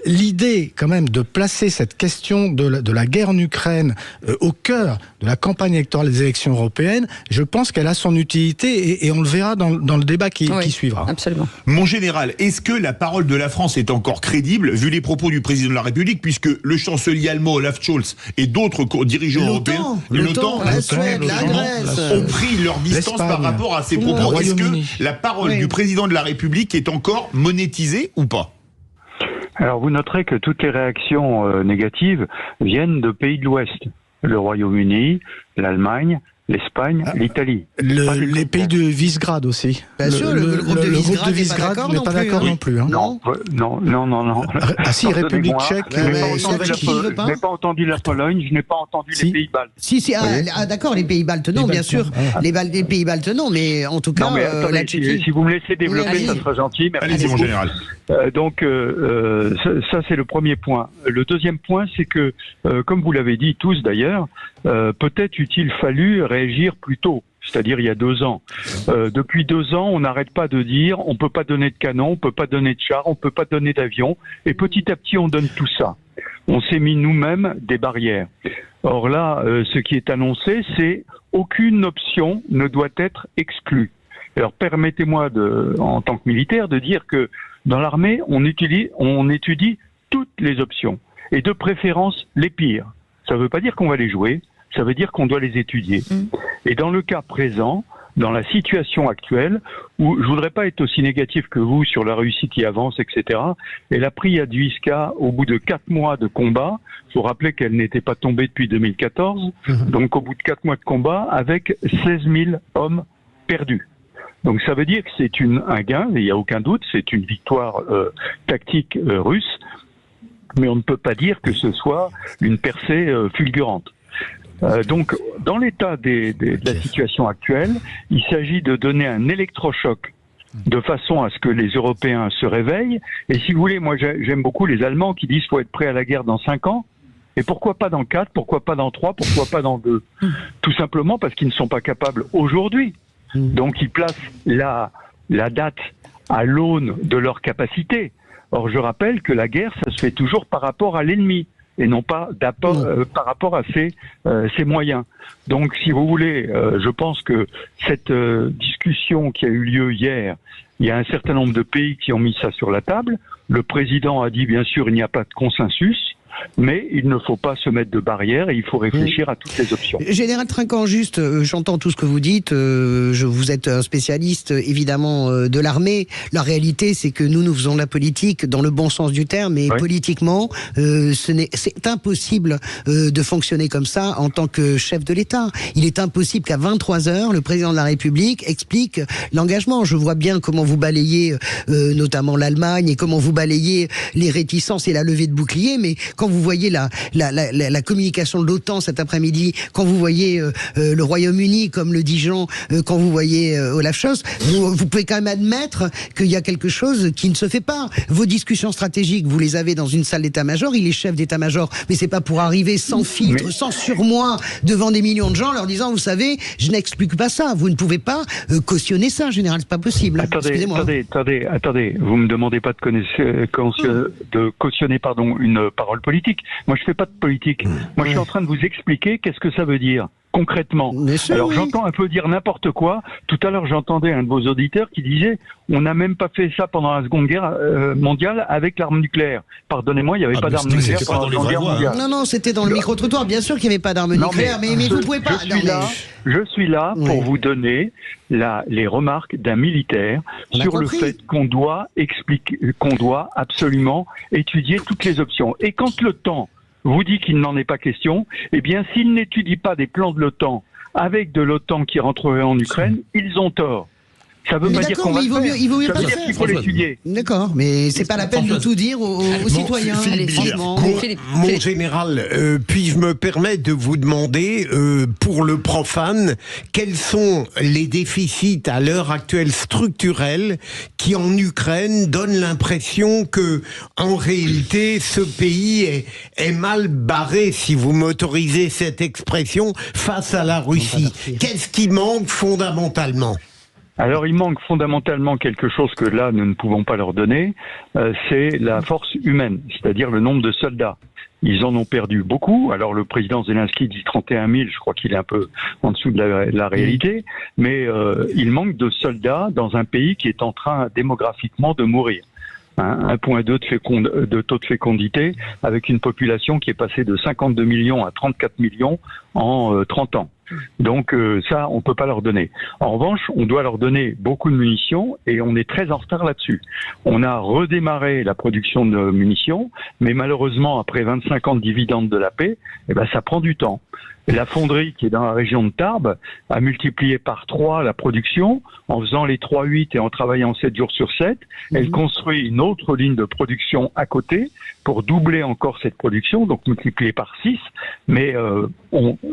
l'idée quand même de placer cette question de la guerre en Ukraine au cœur de la campagne électorale des élections européennes, je pense qu'elle a son utilité, et on le verra dans le débat qui suivra. Absolument. Mon général, est-ce que la parole de la France est encore crédible, vu les propos du président de la République, puisque le chancelier allemand Olaf Scholz et d'autres dirigeants européens, l'OTAN, la Suède, la Grèce, ont pris leur distance par rapport à ces propos? Est-ce que la parole du président de la République est encore monétisée ou pas? Alors vous noterez que toutes les réactions négatives viennent de pays de l'Ouest. Le Royaume-Uni, l'Allemagne, l'Espagne, l'Italie. Les pays de Visegrad aussi. Bien sûr, le groupe de Visegrad n'est pas d'accord non plus. Hein. Non. Ah si, République tchèque, je n'ai pas entendu la Pologne, je n'ai pas entendu les pays baltes. Si, d'accord, les pays baltes, non, bien sûr. Les pays baltes, non, mais en tout cas, la Tchéquie. Si vous me laissez développer, ça sera gentil. Allez-y, mon général. Donc, ça, c'est le premier point. Le deuxième point, c'est que, comme vous l'avez dit tous d'ailleurs, peut-être eût-il fallu réagir plus tôt, c'est-à-dire il y a 2 ans. Depuis 2 ans, on n'arrête pas de dire on peut pas donner de canon, on peut pas donner de chars, on peut pas donner d'avions, et petit à petit on donne tout ça. On s'est mis nous-mêmes des barrières. Or là, ce qui est annoncé, c'est aucune option ne doit être exclue. Alors permettez-moi, en tant que militaire, de dire que dans l'armée, on étudie toutes les options, et de préférence les pires. Ça ne veut pas dire qu'on va les jouer, ça veut dire qu'on doit les étudier. Et dans le cas présent, dans la situation actuelle, où je voudrais pas être aussi négatif que vous sur la Russie qui avance, etc. Elle a pris Adviska au bout de 4 mois de combat. Il faut rappeler qu'elle n'était pas tombée depuis 2014. Donc au bout de 4 mois de combat, avec 16 000 hommes perdus. Donc ça veut dire que c'est un gain, il n'y a aucun doute, c'est une victoire tactique russe, mais on ne peut pas dire que ce soit une percée fulgurante. Donc, dans l'état de la situation actuelle, il s'agit de donner un électrochoc de façon à ce que les Européens se réveillent. Et si vous voulez, moi j'aime beaucoup les Allemands qui disent qu'il faut être prêt à la guerre dans 5 ans. Et pourquoi pas dans 4, pourquoi pas dans 3, pourquoi pas dans 2 ? Tout simplement parce qu'ils ne sont pas capables aujourd'hui. Donc ils placent la date à l'aune de leur capacité. Or je rappelle que la guerre, ça se fait toujours par rapport à l'ennemi et non pas par rapport à ses moyens. Donc si vous voulez, je pense que cette discussion qui a eu lieu hier, il y a un certain nombre de pays qui ont mis ça sur la table. Le président a dit bien sûr il n'y a pas de consensus. Mais il ne faut pas se mettre de barrières et il faut réfléchir à toutes les options. Général Trinquant, juste, j'entends tout ce que vous dites. Vous êtes un spécialiste, évidemment, de l'armée. La réalité, c'est que nous faisons de la politique dans le bon sens du terme, mais politiquement, c'est impossible de fonctionner comme ça en tant que chef de l'État. Il est impossible qu'à 23h, le président de la République explique l'engagement. Je vois bien comment vous balayez notamment l'Allemagne et comment vous balayez les réticences et la levée de boucliers, mais quand vous voyez la communication de l'OTAN cet après-midi, quand vous voyez le Royaume-Uni, comme le dit Jean, quand vous voyez Olaf Scholz, vous pouvez quand même admettre qu'il y a quelque chose qui ne se fait pas. Vos discussions stratégiques, vous les avez dans une salle d'état-major, il est chef d'état-major, mais c'est pas pour arriver sans filtre, sans surmoi, devant des millions de gens, leur disant, vous savez, je n'explique pas ça. Vous ne pouvez pas cautionner ça, en général, c'est pas possible. Attendez, vous me demandez pas de cautionner une parole politique. Moi, je fais pas de politique. Moi, je suis en train de vous expliquer qu'est-ce que ça veut dire. Concrètement. Alors j'entends un peu dire n'importe quoi. Tout à l'heure, j'entendais un de vos auditeurs qui disait on n'a même pas fait ça pendant la Seconde Guerre mondiale avec l'arme nucléaire. Pardonnez-moi, il n'y avait pas d'arme nucléaire pendant la Seconde Guerre mondiale. Non, c'était dans le micro-trottoir. Bien sûr qu'il n'y avait pas d'arme nucléaire, mais vous ne pouvez pas. Je suis là pour vous donner les remarques d'un militaire sur le fait qu'on doit absolument étudier toutes les options. Et quand l'OTAN vous dit qu'il n'en est pas question, eh bien, s'ils n'étudient pas des plans de l'OTAN avec de l'OTAN qui rentrerait en Ukraine, ils ont tort. Ça veut pas dire qu'on va le faire. Il vaut mieux ça pas veut le dire qu'il faut l'étudier. D'accord, mais c'est pas la peine de tout dire aux citoyens. Franchement. Mon général, puis-je me permettre de vous demander, pour le profane, quels sont les déficits à l'heure actuelle structurels qui, en Ukraine, donnent l'impression que, en réalité, ce pays est mal barré, si vous m'autorisez cette expression, face à la Russie. Qu'est-ce qui manque fondamentalement ? Alors, il manque fondamentalement quelque chose que là, nous ne pouvons pas leur donner, c'est la force humaine, c'est-à-dire le nombre de soldats. Ils en ont perdu beaucoup. Alors, le président Zelensky dit 31 000, je crois qu'il est un peu en dessous de la réalité, mais il manque de soldats dans un pays qui est en train démographiquement de mourir. 1,2 de taux de fécondité, avec une population qui est passée de 52 millions à 34 millions en 30 ans. Donc ça, on peut pas leur donner. En revanche, on doit leur donner beaucoup de munitions et on est très en retard là-dessus. On a redémarré la production de munitions, mais malheureusement, après 25 ans de dividendes de la paix, ça prend du temps. La fonderie qui est dans la région de Tarbes a multiplié par 3 la production en faisant les 3-8 et en travaillant 7 jours sur 7. Elle construit une autre ligne de production à côté pour doubler encore cette production, donc multiplier par 6. Mais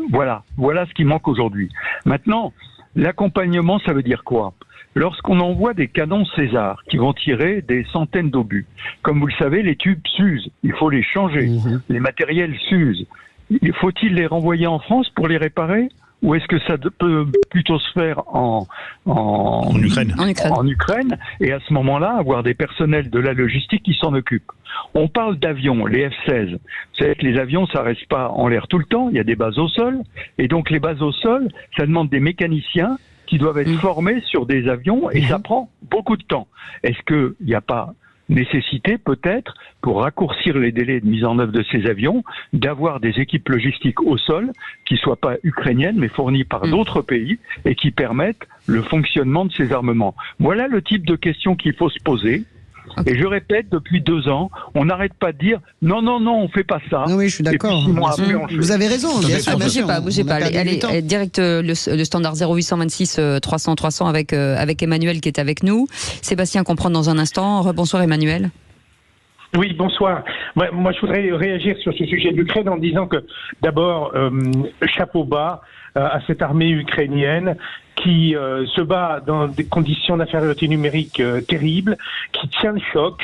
voilà ce qui manque aujourd'hui. Maintenant, l'accompagnement, ça veut dire quoi ? Lorsqu'on envoie des canons César qui vont tirer des centaines d'obus, comme vous le savez, les tubes s'usent, il faut les changer, les matériels s'usent. Faut-il les renvoyer en France pour les réparer ? Ou est-ce que ça peut plutôt se faire en Ukraine et à ce moment-là avoir des personnels de la logistique qui s'en occupent. On parle d'avions, les F-16. Vous savez que les avions, ça reste pas en l'air tout le temps, il y a des bases au sol. Et donc les bases au sol, ça demande des mécaniciens qui doivent être formés sur des avions et ça prend beaucoup de temps. Est-ce qu'il n'y a pas nécessité peut-être, pour raccourcir les délais de mise en œuvre de ces avions, d'avoir des équipes logistiques au sol qui ne soient pas ukrainiennes mais fournies par d'autres pays et qui permettent le fonctionnement de ces armements. Voilà le type de questions qu'il faut se poser. Okay. Et je répète, depuis 2 ans, on n'arrête pas de dire non, on fait pas ça. Oui, je suis d'accord. Vous avez raison. Bien sûr, bougez pas. Allez, direct le standard 0826 300 300 avec Emmanuel qui est avec nous. Sébastien qu'on prend dans un instant. Rebonsoir Emmanuel. Oui, bonsoir. Moi, je voudrais réagir sur ce sujet de l'Ukraine en disant que, d'abord, chapeau bas à cette armée ukrainienne qui se bat dans des conditions d'infériorité numérique terribles, qui tient le choc,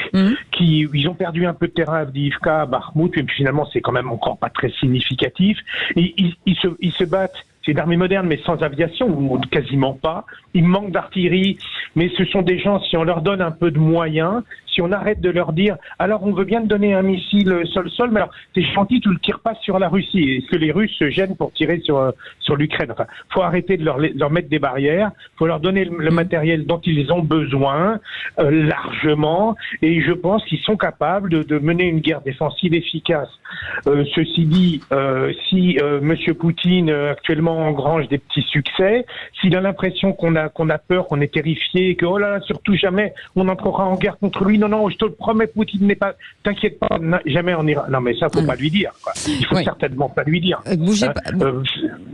ils ont perdu un peu de terrain à Avdiivka, à Bakhmout, et puis finalement c'est quand même encore pas très significatif. Et ils se battent. C'est une armée moderne, mais sans aviation, ou quasiment pas. Il manque d'artillerie, mais ce sont des gens, si on leur donne un peu de moyens, si on arrête de leur dire, alors on veut bien te donner un missile sol-sol, mais alors t'es gentil, tu le tires pas sur la Russie. Est-ce que les Russes se gênent pour tirer sur l'Ukraine ? Enfin, faut arrêter de leur mettre des barrières, faut leur donner le matériel dont ils ont besoin, largement, et je pense qu'ils sont capables de mener une guerre défensive efficace. Ceci dit, si Monsieur Poutine actuellement engrange des petits succès, s'il a l'impression qu'on a peur, qu'on est terrifié, que oh là là, surtout jamais on entrera en guerre contre lui, non, je te le promets, Poutine n'est pas, t'inquiète pas, jamais on ira. Non mais ça, faut pas lui dire, quoi. Il faut certainement pas lui dire.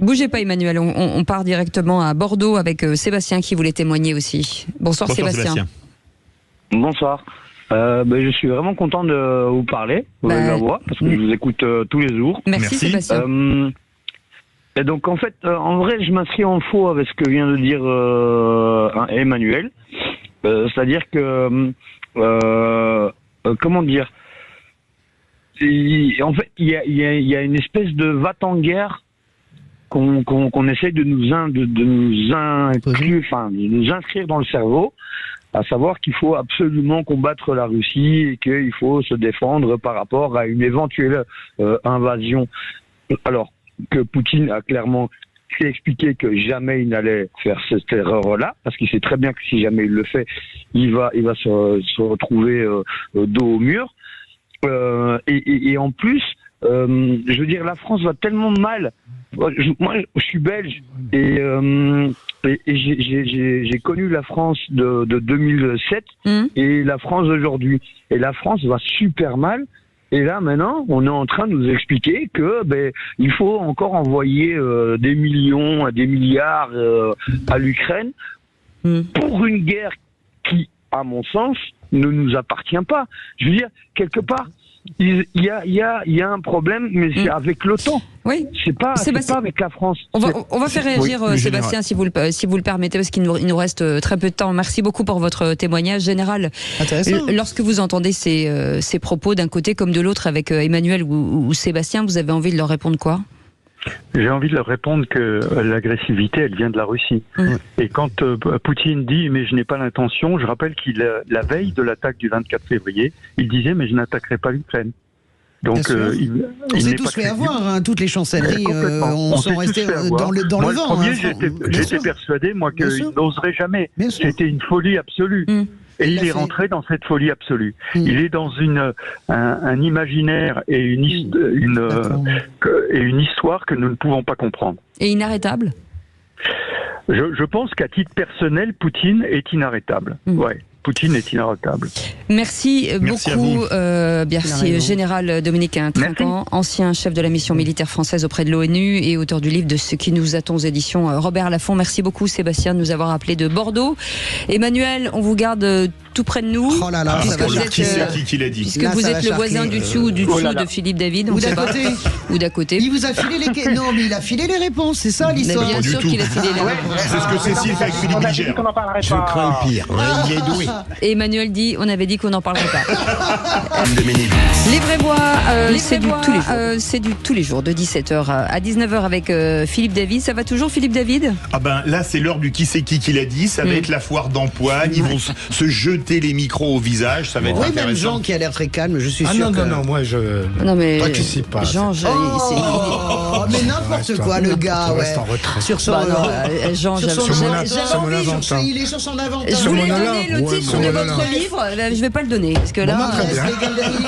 Bougez pas Emmanuel, on part directement à Bordeaux avec Sébastien qui voulait témoigner aussi. Bonsoir Sébastien. Bonsoir. Je suis vraiment content de vous parler, la voix, parce que je vous écoute tous les jours. Merci. Sébastien. Et donc en fait, en vrai, je m'inscris en faux avec ce que vient de dire Emmanuel. C'est-à-dire que, comment dire, en fait, il y a une espèce de va-t-en-guerre qu'on essaie de nous inscrire dans le cerveau, à savoir qu'il faut absolument combattre la Russie et qu'il faut se défendre par rapport à une éventuelle invasion. Alors que Poutine a clairement expliqué que jamais il n'allait faire cette erreur-là, parce qu'il sait très bien que si jamais il le fait, il va se retrouver dos au mur. Et en plus, je veux dire, la France va tellement mal. Moi, je suis belge et j'ai connu la France de 2007 et la France d'aujourd'hui. Et la France va super mal. Et là, maintenant, on est en train de nous expliquer que il faut encore envoyer des millions, des milliards à l'Ukraine pour une guerre qui, à mon sens, ne nous appartient pas. Je veux dire, quelque part, il y a un problème, mais c'est avec l'OTAN. Oui. C'est pas avec la France. On va faire réagir Sébastien, si vous le permettez, parce qu'il nous reste très peu de temps. Merci beaucoup pour votre témoignage général. Lorsque vous entendez ces propos d'un côté comme de l'autre avec Emmanuel ou Sébastien, vous avez envie de leur répondre quoi ? J'ai envie de leur répondre que l'agressivité, elle vient de la Russie. Et quand Poutine dit « mais je n'ai pas l'intention », je rappelle qu'il, la veille de l'attaque du 24 février, il disait « mais je n'attaquerai pas l'Ukraine ». Donc, on s'est tous fait avoir, toutes les chancelleries, on s'en restait dans le vent. Moi, le premier, j'étais persuadé, qu'il n'oserait jamais. C'était une folie absolue. Et il est rentré dans cette folie absolue. Il est dans un imaginaire et une histoire que nous ne pouvons pas comprendre. Et inarrêtable ? Je pense qu'à titre personnel, Poutine est inarrêtable. Ouais. Poutine est inarrêtable. Merci beaucoup, Général Dominique Trinquant, ancien chef de la mission militaire française auprès de l'ONU et auteur du livre de Ce qui nous attend aux éditions Robert Laffont. Merci beaucoup Sébastien de nous avoir appelé de Bordeaux. Emmanuel, on vous garde tout près de nous. Oh là là, qui l'a dit. Puisque vous êtes le voisin du dessous de Philippe David, ou d'à côté. Ou d'à côté. Il vous a filé les Non, mais il a filé les réponses, c'est ça l'histoire. Bien sûr qu'il a filé les réponses. C'est ce que Cécile fait avec Philippe Ligère. Je crains le pire. Il est doué. Et Emmanuel dit, on avait dit qu'on n'en parlerait pas. Les vraies voix, c'est du tous les jours, de 17h à 19h avec Philippe David. Ça va toujours, Philippe David ? Ah ben là, c'est l'heure du qui c'est qui l'a dit. Ça va être la foire d'empoigne. Ils vont se jeter les micros au visage. Ça va être intéressant. Même Jean qui a l'air très calme, je suis sûr. Non, moi je participe pas. Jean, mais n'importe quoi, le gars, ouais. Sur son Jean, il est sur son inventaire. Je voulais donner le titre de votre livre, je vais pas le donner parce que là,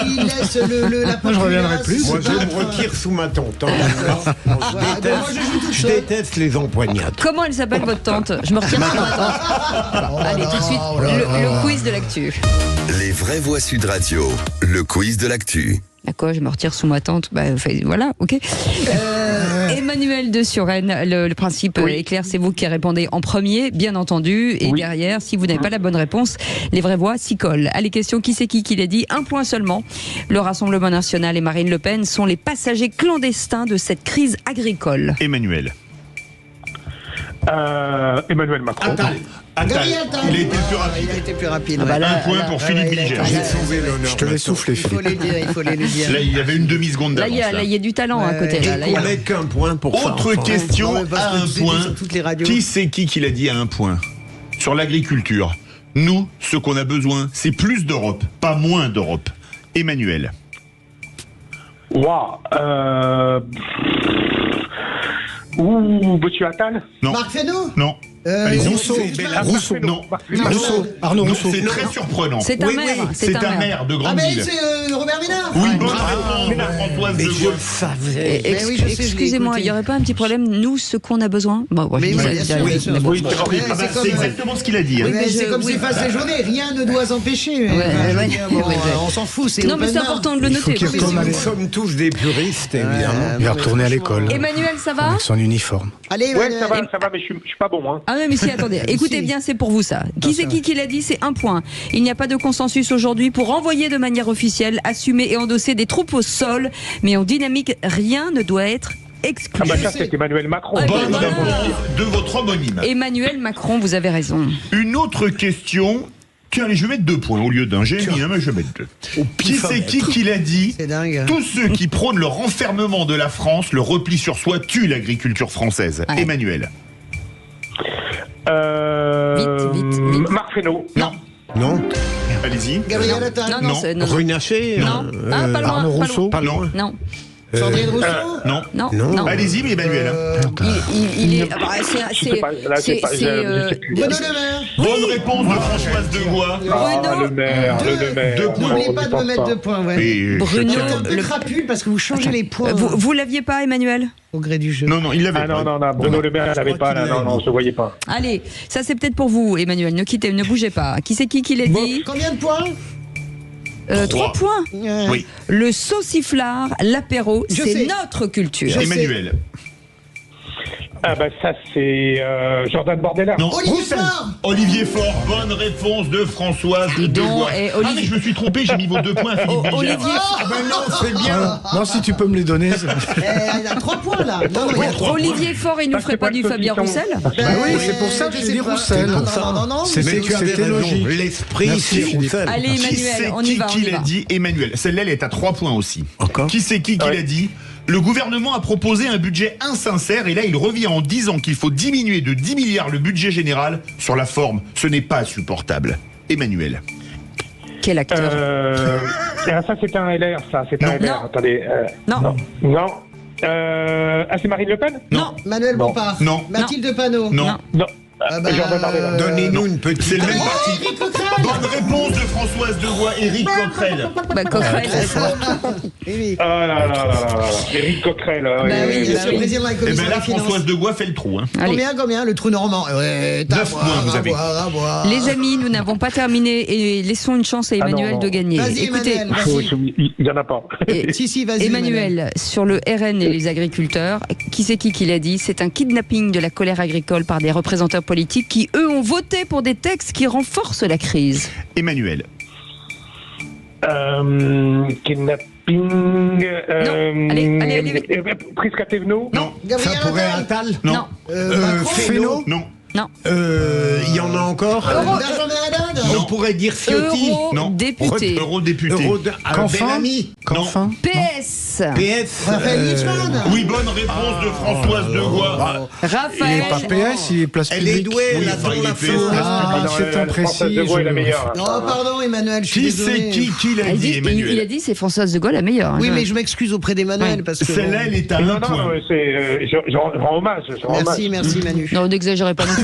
il laisse la je reviendrai plus. Moi, je me retire sous ma tante. Je déteste les empoignades. Comment elle s'appelle votre tante ? Je me retire sous ma tante. Allez, tout de suite, le quiz de l'actu. Les vraies voix Sud Radio, le quiz de l'actu. À quoi je me retire sous ma tente ? Voilà, ok. Emmanuel de Suresnes, le principe est clair, c'est vous qui répondez en premier, bien entendu, et derrière, si vous n'avez pas la bonne réponse, les vraies voix s'y collent. Allez, question, qui c'est qui l'a dit ? Un point seulement. Le Rassemblement National et Marine Le Pen sont les passagers clandestins de cette crise agricole. Emmanuel. Emmanuel Macron. Il a été plus rapide. Un point pour Philippe Ligère. Je te l'ai soufflé, Philippe. Il faut les dire. Là, il y avait une demi-seconde d'avance. Là, il y a du talent à côté. On n'a qu'un point pour ça. Autre question à un point. Qui c'est qui l'a dit à un point ? Sur l'agriculture. Nous, ce qu'on a besoin, c'est plus d'Europe, pas moins d'Europe. Emmanuel. Monsieur Attal ? Non. Marc Fesneau ? Non. Rousseau. Non. Arnaud Rousseau. C'est très surprenant. C'est un maire. C'est un maire de grande ville. C'est Robert Ménard ? Oui, bonne réponse, Françoise de Gaulle. Excusez-moi, il n'y aurait pas un petit problème, nous, ce qu'on a besoin ? C'est exactement ce qu'il a dit. C'est comme s'il fasse les journées, rien ne doit s'empêcher. On s'en fout, c'est non, mais c'est important de le noter. Nous sommes tous des puristes, évidemment. Il va retourner à l'école. Emmanuel, ça va ? Avec son uniforme. Allez, ouais, ça va, mais je suis pas bon. Ah non, mais si, attendez, écoutez bien, c'est pour vous ça. Qui l'a dit? C'est un point. Il n'y a pas de consensus aujourd'hui pour envoyer de manière officielle, assumer et endosser des troupes au sol, mais en dynamique, rien ne doit être exclu. Ah bah ça, c'est Emmanuel Macron. Bonne réponse de votre homonyme. Emmanuel Macron, vous avez raison. Une autre question. Tiens, allez, je vais mettre 2 points au lieu d'un. J'ai mis, mais je vais mettre 2. Qui l'a dit? C'est dingue. Tous ceux qui prônent le renfermement de la France, le repli sur soi, tuent l'agriculture française. Ouais. Emmanuel. Vite. Marc Fesneau. Non. Allez-y. Gabriel Attal. Non. Runacher. Non. Pas loin. Arnaud Rousseau. Pas loin. Non. Sandrine Rousseau. Non. Allez-y, mais Emmanuel. Il est. Bruno Le Maire. Bonne réponse de Françoise Degois. Le maire. 2 points. N'oubliez pas de me mettre 2 points, ouais. Et Bruno, Le crapule parce que vous changez les points. vous l'aviez pas, Emmanuel? Au gré du jeu. Non, il l'avait. Ah non, Bruno Le Maire, il l'avait pas. Non, on se voyait pas. Allez, ça c'est peut-être pour vous, Emmanuel. Ne bougez pas. Qui c'est qui l'a dit? Combien de points? 3 points. Oui. Le sauciflard, l'apéro, c'est notre culture. Emmanuel. Ah bah ça, c'est Jordan Bardella. Non. Olivier Faure. Olivier Faure. Bonne réponse de Françoise Degois. Ah mais je me suis trompé, j'ai mis vos 2 points à Philippe Bilger. Olivier Ah ben non, c'est bien. Non, si tu peux me les donner. Il a 3 points là. Non, il y a 3 Olivier Faure, il nous ferait pas du Fabien Roussel? Bah oui, c'est pour ça que j'ai dit Roussel. Non. C'était logique. L'esprit, c'est Roussel. Allez, Emmanuel, on y va. Qui l'a dit? Emmanuel. Celle-là, elle est à 3 points aussi. Encore? Qui c'est qui l'a dit? Le gouvernement a proposé un budget insincère et là il revient en disant qu'il faut diminuer de 10 milliards le budget général. Sur la forme, ce n'est pas supportable. Emmanuel. Quel acteur? Ça, c'est un LR, ça. C'est un LR. Non. Attendez. Non. C'est Marine Le Pen? Non. Manuel Bompard. Non. Mathilde Panot. Non. Jordan Bardella. Donnez-nous une petite. C'est le même parti. Bonne réponse de Françoise Degois. Éric Coquerel. Coquerel. Oh là. Éric Coquerel. Le président de la Et commission bien là, des finances. Françoise Degois fait le trou. Hein. Combien le trou normand? Ouais, 9 points, vous avez. À voir. Les amis, nous n'avons pas terminé et laissons une chance à Emmanuel de gagner. Vas-y, Écoutez, Emmanuel, Il n'y en a pas. Si, vas-y. Emmanuel, sur le RN et les agriculteurs, qui c'est qui l'a dit? C'est un kidnapping de la colère agricole par des représentants politiques qui, eux, ont voté pour des textes qui renforcent la crise. Emmanuel. Kidnapping. Allez. Prisca Thévenot. Non. Gabriel Ça pourrait Attal. Non. Fesneau. Non. Non. Il y en a encore. Benjamin Haddad. On pourrait dire Ciotti. Eurodéputé. Eurodéputé. Canfin. Non. PS. Raphaël Lichman. Oui, bonne réponse de Françoise Degois. Il n'est Raphaël. pas PS, il est place Elle est publique. douée, Oui, elle enfin, attend il la est fin. C'est imprécis. Degois est la meilleure. Non, pardon, Emmanuel, je suis Qui désolé. c'est qui l'a dit, Il a Emmanuel? dit c'est Françoise Degois la meilleure. Oui, mais je m'excuse auprès d'Emmanuel parce que. Celle-là, elle est à 1 point. Je rends hommage. Merci Manu. Non, n'exagérez pas non plus.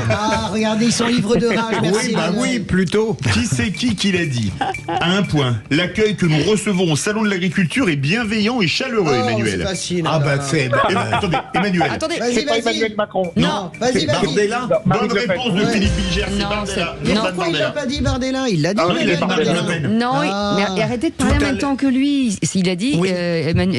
Ah, regardez, ils sont ivres de rage. Merci. Oui, plutôt. Qui c'est qui l'a dit? À 1 point. L'accueil que nous recevons au Salon de l'Agriculture est bienveillant et chaleureux, C'est Emmanuel. facile. c'est. Attendez, Emmanuel. Attendez, C'est pas Emmanuel Macron. Non. Vas-y. Bardella. Bonne réponse de Philippe Bilger. C'est Non, Bardella. Mais Non. pourquoi il n'a pas dit Bardella? Il l'a dit. Non, il est Bardella. Marine Le Pen. Non, mais arrêtez de parler en même temps que lui. Il a dit Marine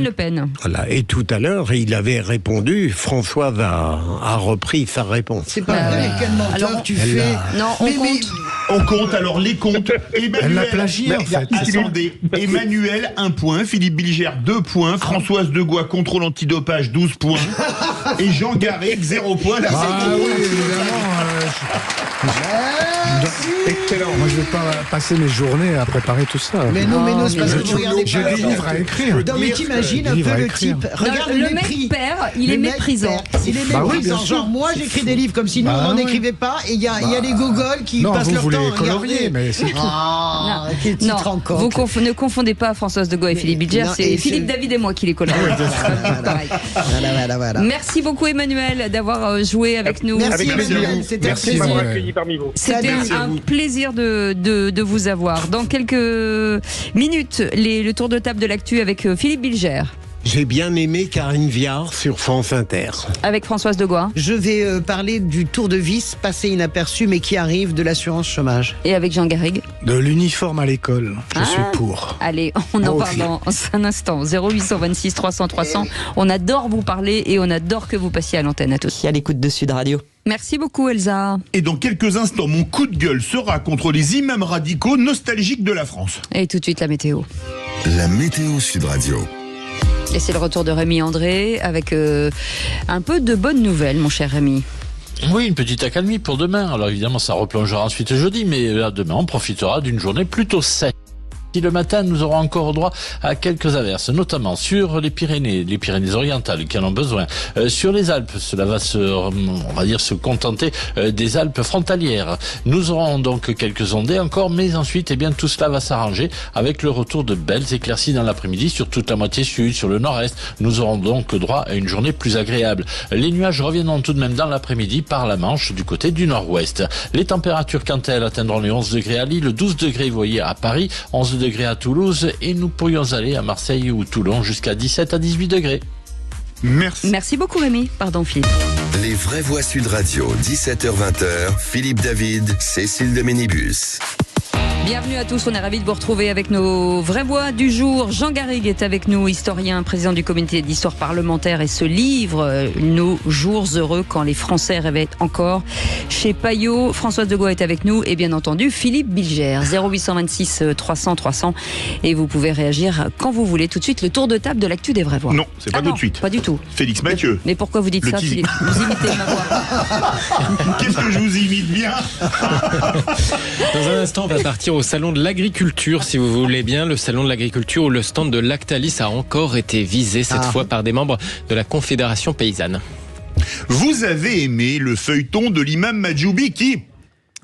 Le Pen. Voilà. Et tout à l'heure, il avait répondu. Françoise a repris sa réponse. C'est pas vrai, quel menteur tu fais. Non, on compte. On compte alors les comptes. Emmanuel, Elle l'a plagié, en fait. Attendez, Emmanuel 1 point, Philippe Bilger 2 points, Françoise Degois contrôle antidopage 12 points et Jean Garrigue 0 points. La Oui, évidemment. Excellent. Moi, je vais pas passer mes journées à préparer tout ça. Mais non, c'est parce que vous regardez J'ai pas. des livres à écrire. Non, mais t'imagines un peu le type. Regarde Le mec perd, il est méprisant. Il est Bah oui, méprisant. bien sûr. Genre, moi, j'écris des livres comme si nous, on n'en écrivait pas. Et il y a les gogoles qui Non, passent vous leur voulez temps à colorier, regarder. mais c'est tout. Ah, quel titre encore. Vous ne confondez pas Françoise Degois et Philippe Bilger, non, c'est et Philippe c'est- David et moi qui les collons. Voilà. Merci beaucoup Emmanuel d'avoir joué avec nous. Merci Avec plaisir. Emmanuel, c'était un Merci de plaisir. m'avoir accueilli parmi vous. C'était Merci un plaisir de vous avoir. Dans quelques minutes, le tour de table de l'actu avec Philippe Bilger. J'ai bien aimé Karine Viard sur France Inter. Avec Françoise Degois. Je vais parler du tour de vis passé inaperçu mais qui arrive de l'assurance chômage. Et avec Jean Garrigue. De l'uniforme à l'école, je suis pour. Allez, on en parle dans un instant. 0826 300 300. On adore vous parler et on adore que vous passiez à l'antenne à tous. À l'écoute de Sud Radio. Merci beaucoup Elsa. Et dans quelques instants, mon coup de gueule sera contre les imams radicaux nostalgiques de la France. Et tout de suite la météo. La météo Sud Radio. Et c'est le retour de Rémi André avec un peu de bonnes nouvelles, mon cher Rémi. Oui, une petite accalmie pour demain. Alors évidemment, ça replongera ensuite jeudi, mais là, demain, on profitera d'une journée plutôt sèche. Le matin, nous aurons encore droit à quelques averses, notamment sur les Pyrénées-Orientales qui en ont besoin. Sur les Alpes, cela va se contenter des Alpes frontalières. Nous aurons donc quelques ondées encore, mais ensuite, tout cela va s'arranger avec le retour de belles éclaircies dans l'après-midi sur toute la moitié sud, sur le nord-est. Nous aurons donc droit à une journée plus agréable. Les nuages reviendront tout de même dans l'après-midi par la Manche du côté du nord-ouest. Les températures, quant à elles, atteindront les 11 degrés à Lille, 12 degrés, vous voyez, à Paris, 11 degrés à Toulouse et nous pourrions aller à Marseille ou Toulon jusqu'à 17 à 18 degrés. Merci. Merci beaucoup Rémi. Pardon Philippe. Les vraies voix Sud Radio, 17h-20h, Philippe David, Cécile de Ménibus. Bienvenue à tous, on est ravis de vous retrouver avec nos vraies voix du jour. Jean Garrigue est avec nous, historien, président du comité d'histoire parlementaire et ce livre, Nos jours heureux quand les Français rêvaient encore, chez Payot. Françoise Degois est avec nous et bien entendu Philippe Bilger, 0826 300 300 et vous pouvez réagir quand vous voulez. Tout de suite le tour de table de l'actu des vraies voix. Non, c'est pas tout de suite. Pas du tout. Félix Mathieu. Mais pourquoi vous dites ça Philippe? Vous imitez ma voix. Qu'est-ce que je vous imite bien? Dans un instant, on va partir au salon de l'agriculture, si vous voulez bien, le salon de l'agriculture où le stand de Lactalis a encore été visé, cette fois par des membres de la Confédération paysanne. Vous avez aimé le feuilleton de l'imam Majoubi qui,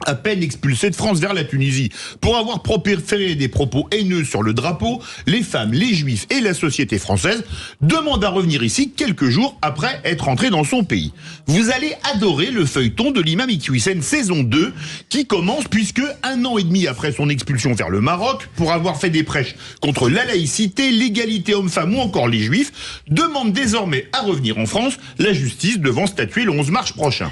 à peine expulsé de France vers la Tunisie, pour avoir proféré des propos haineux sur le drapeau, les femmes, les juifs et la société française demandent à revenir ici quelques jours après être entrés dans son pays. Vous allez adorer le feuilleton de l'imam Iqiyoussen saison 2, qui commence puisque 1 an et demi après son expulsion vers le Maroc, pour avoir fait des prêches contre la laïcité, l'égalité homme-femme ou encore les juifs, demande désormais à revenir en France, la justice devant statuer le 11 mars prochain.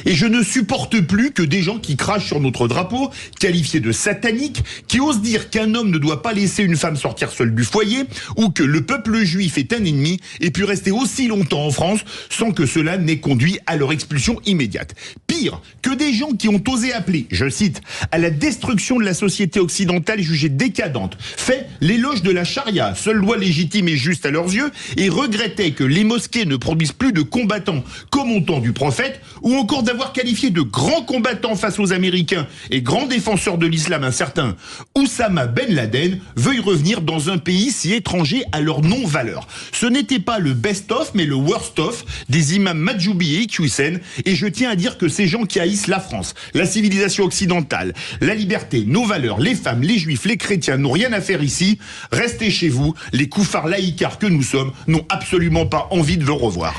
Et je ne supporte plus que des gens qui crachent sur notre drapeau, qualifié de satanique, qui ose dire qu'un homme ne doit pas laisser une femme sortir seule du foyer, ou que le peuple juif est un ennemi, et pu rester aussi longtemps en France sans que cela n'ait conduit à leur expulsion immédiate. Pire, que des gens qui ont osé appeler, je cite, à la destruction de la société occidentale jugée décadente, fait l'éloge de la charia, seule loi légitime et juste à leurs yeux, et regrettaient que les mosquées ne produisent plus de combattants comme au temps du prophète, ou encore d'avoir qualifié de grands combattants face aux Américains et grand défenseur de l'islam un certain Oussama Ben Laden veuille revenir dans un pays si étranger à leur non-valeur. Ce n'était pas le best-of mais le worst-of des imams Majoubi et Iqiyoussen, et je tiens à dire que ces gens qui haïssent la France, la civilisation occidentale, la liberté, nos valeurs, les femmes, les juifs, les chrétiens n'ont rien à faire ici. Restez chez vous, les koufars laïcards que nous sommes n'ont absolument pas envie de vous revoir.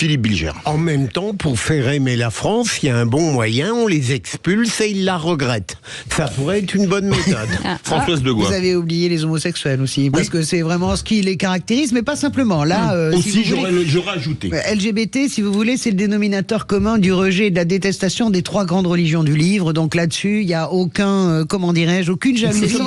Philippe Bilger. En même temps, pour faire aimer la France, il y a un bon moyen, on les expulse et ils la regrettent. Ça pourrait être une bonne méthode. Françoise Degois. Vous avez oublié les homosexuels aussi, parce que c'est vraiment ce qui les caractérise, mais pas simplement. Là, aussi, j'aurais ajouté. LGBT, si vous voulez, c'est le dénominateur commun du rejet et de la détestation des 3 grandes religions du livre. Donc là-dessus, il n'y a aucun, aucune jalousie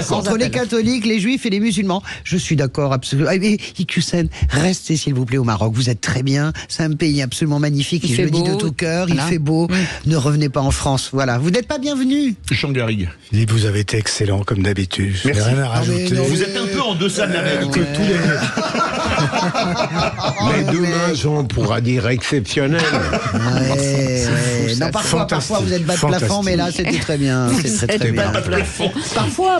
entre les catholiques, les juifs et les musulmans. Je suis d'accord, absolument. Mais Iqiyoussen, restez s'il vous plaît au Maroc. Vous êtes très bien. C'est un pays absolument magnifique. Je le dis de tout cœur. Voilà. Il fait beau. Ne revenez pas en France. Voilà. Vous n'êtes pas bienvenue. Jean Garrigue. Philippe, vous avez été excellent comme d'habitude. Merci. Rien à rajouter. Vous êtes un peu en deçà de la réalité. Mais demain, Jean pourra dire exceptionnel. Non, parfois vous êtes bas de plafond, mais là c'était très bien. C'est très bien.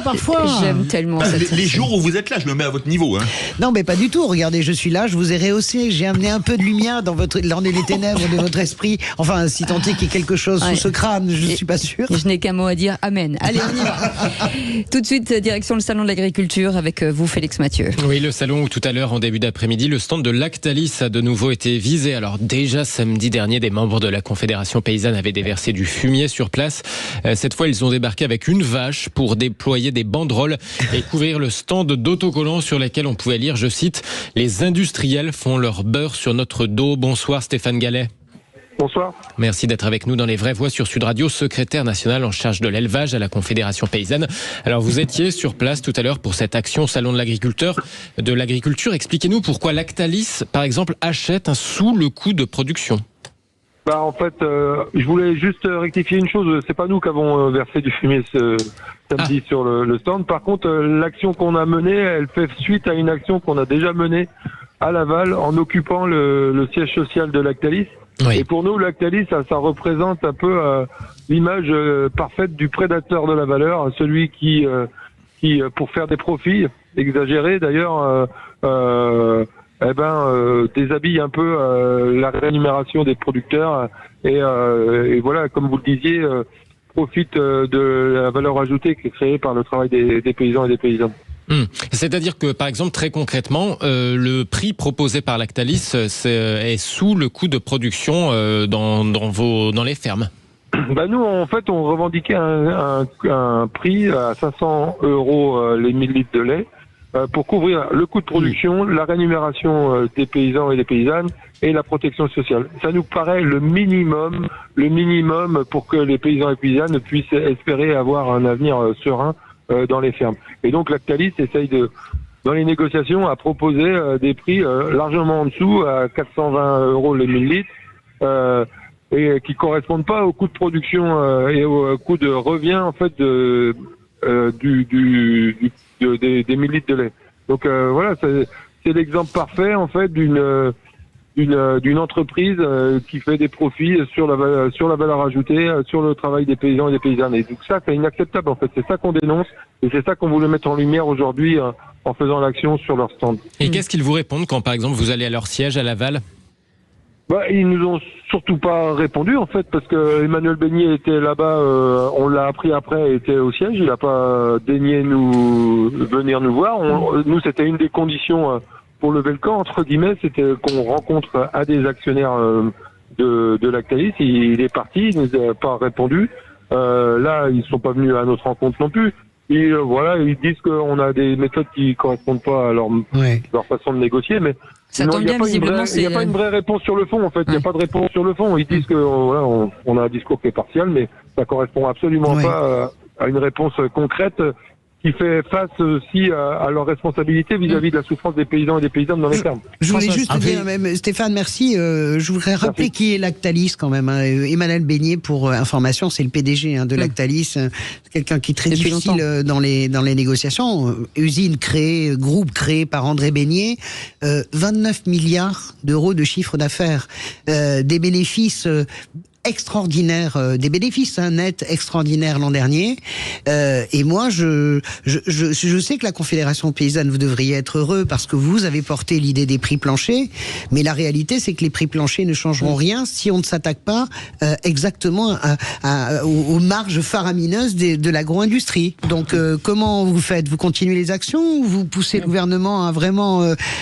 Parfois. J'aime tellement cette les jours où vous êtes là, je me mets à votre niveau. Hein. Non, mais pas du tout. Regardez, je suis là, je vous ai rehaussé. J'ai amené un peu une lumière dans les ténèbres de votre esprit. Enfin, si tant est qu'il y ait quelque chose sous ce crâne, je ne suis pas sûr. Je n'ai qu'un mot à dire, amen. Allez, on y va. Tout de suite, direction le salon de l'agriculture avec vous, Félix Mathieu. Oui, le salon où tout à l'heure, en début d'après-midi, le stand de Lactalis a de nouveau été visé. Alors déjà, samedi dernier, des membres de la Confédération paysanne avaient déversé du fumier sur place. Cette fois, ils ont débarqué avec une vache pour déployer des banderoles et couvrir le stand d'autocollants sur lesquels on pouvait lire, je cite, « Les industriels font leur beurre sur notre dos ». Bonsoir Stéphane Gallet. Bonsoir. Merci d'être avec nous dans Les Vraies Voix sur Sud Radio, secrétaire national en charge de l'élevage à la Confédération paysanne. Alors vous étiez sur place tout à l'heure pour cette action au Salon de l'agriculture. Expliquez-nous pourquoi Lactalis, par exemple, achète sous le coût de production. En fait, je voulais juste rectifier une chose. C'est pas nous qui avons versé du fumier ce samedi sur le stand. Par contre, l'action qu'on a menée, elle fait suite à une action qu'on a déjà menée à Laval en occupant le siège social de Lactalis. Oui. Et pour nous, Lactalis, ça représente un peu l'image parfaite du prédateur de la valeur, celui qui pour faire des profits exagérés d'ailleurs, déshabille un peu la rémunération des producteurs et voilà, comme vous le disiez, profite de la valeur ajoutée qui est créée par le travail des paysans et des paysannes. C'est-à-dire que, par exemple, très concrètement, le prix proposé par Lactalis est sous le coût de production dans les fermes. Nous, en fait, on revendiquait un prix à 500 € les 1000 litres de lait pour couvrir le coût de production, la rémunération des paysans et des paysannes et la protection sociale. Ça nous paraît le minimum pour que les paysans et paysannes puissent espérer avoir un avenir serein dans les fermes. Et donc Lactalis essaye dans les négociations, à proposer des prix largement en dessous, à 420 € les 1000 litres, et qui correspondent pas au coût de production et au coût de revient en fait des 1000 litres de lait. Donc voilà, c'est l'exemple parfait en fait d'une entreprise qui fait des profits sur la valeur ajoutée, sur le travail des paysans et des paysannes. Et donc ça, c'est inacceptable en fait. C'est ça qu'on dénonce et c'est ça qu'on voulait mettre en lumière aujourd'hui en faisant l'action sur leur stand. Et qu'est-ce qu'ils vous répondent quand, par exemple, vous allez à leur siège à Laval ? Ils nous ont surtout pas répondu en fait, parce que Emmanuel Beignet était là-bas, on l'a appris après, était au siège, il n'a pas daigné venir nous voir. Nous, c'était une des conditions pour lever le camp, entre guillemets, c'était qu'on rencontre un des actionnaires de Lactalis. Il est parti, il nous a pas répondu. Là, ils sont pas venus à notre rencontre non plus. Et voilà, ils disent qu'on a des méthodes qui correspondent pas à leur façon de négocier, mais ça tombe bien, visiblement, il n'y a pas une vraie réponse sur le fond, en fait. Il n'y a pas de réponse sur le fond. Ils disent que voilà, on a un discours qui est partial, mais ça correspond absolument pas à une réponse concrète qui fait face aussi à leurs responsabilités vis-à-vis de la souffrance des paysans et des paysannes dans les fermes. Je voulais juste dire, même Stéphane, merci. Je voudrais rappeler qui est Lactalis quand même. Emmanuel Beignet, pour information, c'est le PDG de Lactalis. Quelqu'un qui est très difficile dans les négociations. Usine créée, groupe créé par André Beignet. 29 milliards d'euros de chiffre d'affaires. Des bénéfices extraordinaire, des bénéfices nets extraordinaires l'an dernier. Et moi, je sais que la Confédération paysanne, vous devriez être heureux parce que vous avez porté l'idée des prix planchers, mais la réalité, c'est que les prix planchers ne changeront rien si on ne s'attaque pas exactement aux marges faramineuses de l'agro-industrie. Donc, comment vous faites ? Vous continuez les actions ou vous poussez le gouvernement à vraiment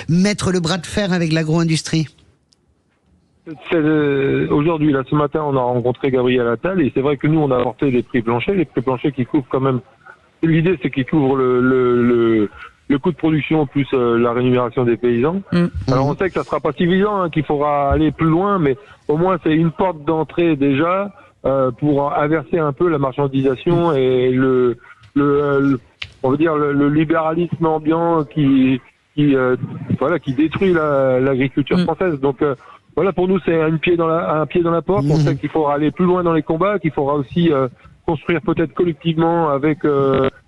mettre le bras de fer avec l'agro-industrie ? Aujourd'hui, là, ce matin, on a rencontré Gabriel Attal et c'est vrai que nous, on a apporté des prix planchers, les prix planchers qui couvrent quand même. L'idée, c'est qu'ils couvrent le coût de production plus la rémunération des paysans. Alors, on sait que ça sera pas suffisant, qu'il faudra aller plus loin, mais au moins, c'est une porte d'entrée déjà pour inverser un peu la marchandisation et on veut dire le libéralisme ambiant qui détruit l'agriculture française. Donc voilà, pour nous, c'est un pied dans la porte. On sait qu'il faudra aller plus loin dans les combats, qu'il faudra aussi construire peut-être collectivement avec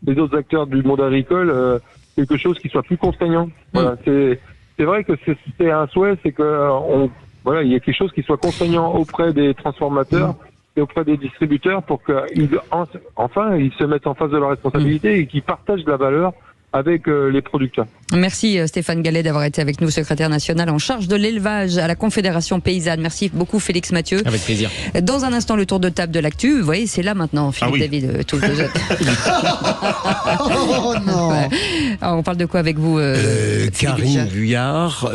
les autres acteurs du monde agricole quelque chose qui soit plus contraignant. Voilà, c'est vrai que c'est un souhait, c'est que il y a quelque chose qui soit contraignant auprès des transformateurs et auprès des distributeurs pour qu'ils se mettent en face de leur responsabilité et qu'ils partagent de la valeur avec les producteurs. Merci Stéphane Gallet d'avoir été avec nous, secrétaire national en charge de l'élevage à la Confédération Paysanne. Merci beaucoup Félix Mathieu. Avec plaisir. Dans un instant, le tour de table de l'actu. Vous voyez, c'est là maintenant, Philippe David. Tout le Oh non. Ouais. Alors, on parle de quoi avec vous Karine Vuillard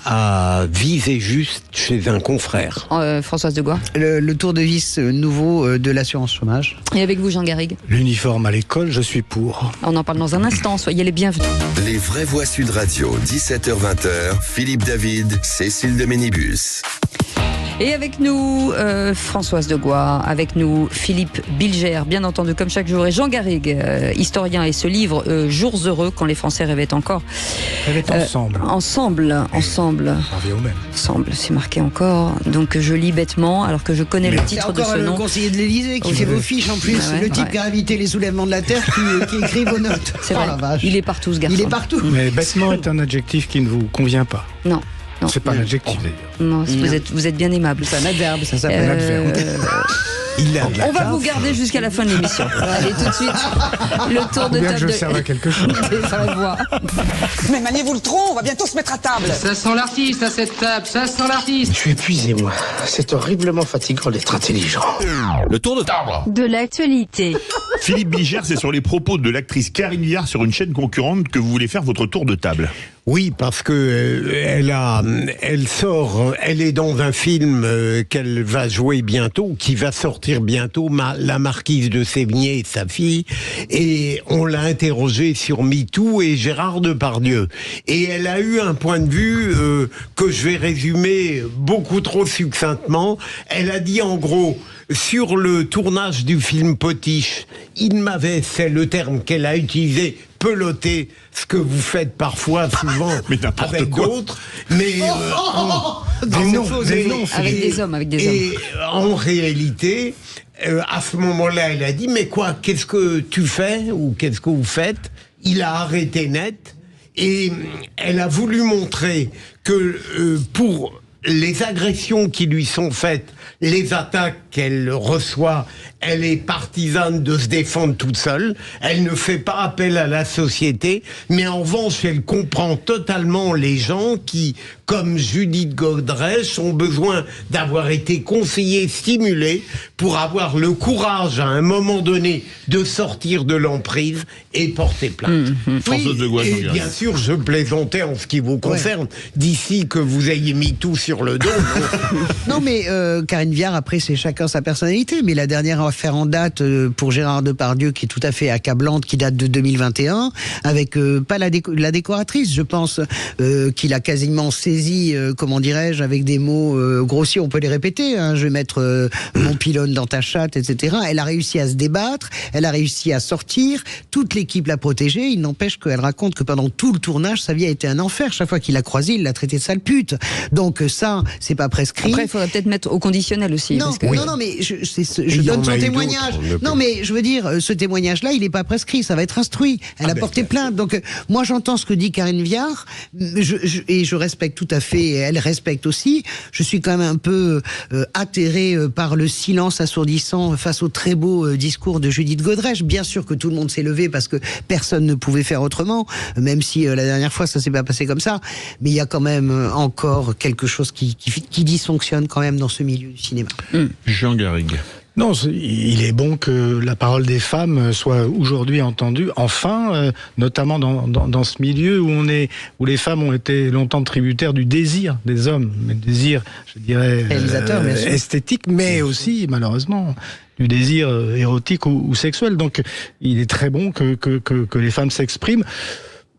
a visé juste chez un confrère. Françoise Degois. Le tour de vis nouveau de l'assurance chômage. Et avec vous Jean Garrigue. L'uniforme à l'école, je suis pour. On en parle dans un instant, soyez les bienvenus. Les vraies voix Sud Radio, 17h-20h, Philippe David, Cécile de Ménibus. Et avec nous, Françoise Degois, avec nous, Philippe Bilger, bien entendu, comme chaque jour, et Jean Garrigue, historien, et ce livre, Jours heureux, quand les Français rêvaient encore. Rêvaient ensemble. Ensemble. Ça revient au même. Ensemble, c'est marqué encore. Donc je lis bêtement, alors que je connais le titre de ce nom. C'est encore le conseiller de l'Élysée qui fait vos fiches en plus. Le type qui a invité les soulèvements de la Terre qui écrit vos notes. C'est vrai. Il est partout, ce garçon. Il est partout. Mais bêtement est un adjectif qui ne vous convient pas. Non. C'est pas un adjectif d'ailleurs. Non, vous êtes bien aimable. C'est un adverbe, ça s'appelle un adverbe. On va vous garder jusqu'à la fin de l'émission. Allez, tout de suite, le tour de table. Je serve à quelque chose. Mais maniez-vous le tronc, on va bientôt se mettre à table. Ça sent l'artiste à cette table, ça sent l'artiste. Je suis épuisé, moi. C'est horriblement fatigant d'être intelligent. Le tour de table de l'actualité. Philippe Bilger, c'est sur les propos de l'actrice Karine Viard sur une chaîne concurrente que vous voulez faire votre tour de table. Oui, parce que elle est dans un film qu'elle va jouer bientôt, qui va sortir bientôt, La Marquise de Sévigné et sa fille, et on l'a interrogée sur MeToo et Gérard Depardieu. Et elle a eu un point de vue que je vais résumer beaucoup trop succinctement. Elle a dit en gros, sur le tournage du film Potiche, c'est le terme qu'elle a utilisé, peloter, ce que vous faites parfois, souvent, avec d'autres, mais avec des hommes. Et en réalité, à ce moment-là, elle a dit, mais quoi, qu'est-ce que tu fais ou qu'est-ce que vous faites? Il a arrêté net, et elle a voulu montrer que pour les agressions qui lui sont faites, les attaques qu'elle reçoit, elle est partisane de se défendre toute seule. Elle ne fait pas appel à la société, mais en revanche, elle comprend totalement les gens qui, comme Judith Godrèche, ont besoin d'avoir été conseillés, stimulés, pour avoir le courage, à un moment donné, de sortir de l'emprise et porter plainte. Oui, et bien sûr, je plaisantais en ce qui vous concerne, d'ici que vous ayez mis tout sur le dos. Non, mais Karine Viard, après, c'est chacun sa personnalité, mais la dernière affaire en date pour Gérard Depardieu, qui est tout à fait accablante, qui date de 2021, avec pas la décoratrice, je pense, qu'il a quasiment saisi, comment dirais-je, avec des mots grossiers, on peut les répéter, hein, je vais mettre mon pylône dans ta chatte, etc. Elle a réussi à se débattre, elle a réussi à sortir, toute l'équipe l'a protégée, il n'empêche qu'elle raconte que pendant tout le tournage, sa vie a été un enfer, chaque fois qu'il l'a croisé, il l'a traité de sale pute. Donc ça, c'est pas prescrit. Après, il faudrait peut-être mettre au conditionnel aussi. Non, parce que... non, mais je donne son témoignage. Non, mais je veux dire, ce témoignage-là, il n'est pas prescrit, ça va être instruit. Elle a porté plainte. Donc, moi, j'entends ce que dit Karine Viard, et je respecte tout à fait, et elle respecte aussi. Je suis quand même un peu atterré par le silence assourdissant face au très beau discours de Judith Godrèche. Bien sûr que tout le monde s'est levé parce que personne ne pouvait faire autrement, même si la dernière fois, ça s'est pas passé comme ça. Mais il y a quand même encore quelque chose qui dysfonctionne quand même dans ce milieu du cinéma. Jean Garrigue. Non, il est bon que la parole des femmes soit aujourd'hui entendue, enfin, notamment dans ce milieu où les femmes ont été longtemps tributaires du désir des hommes, mais désir, je dirais, esthétique, mais aussi, malheureusement, du désir érotique ou sexuel. Donc, il est très bon que les femmes s'expriment.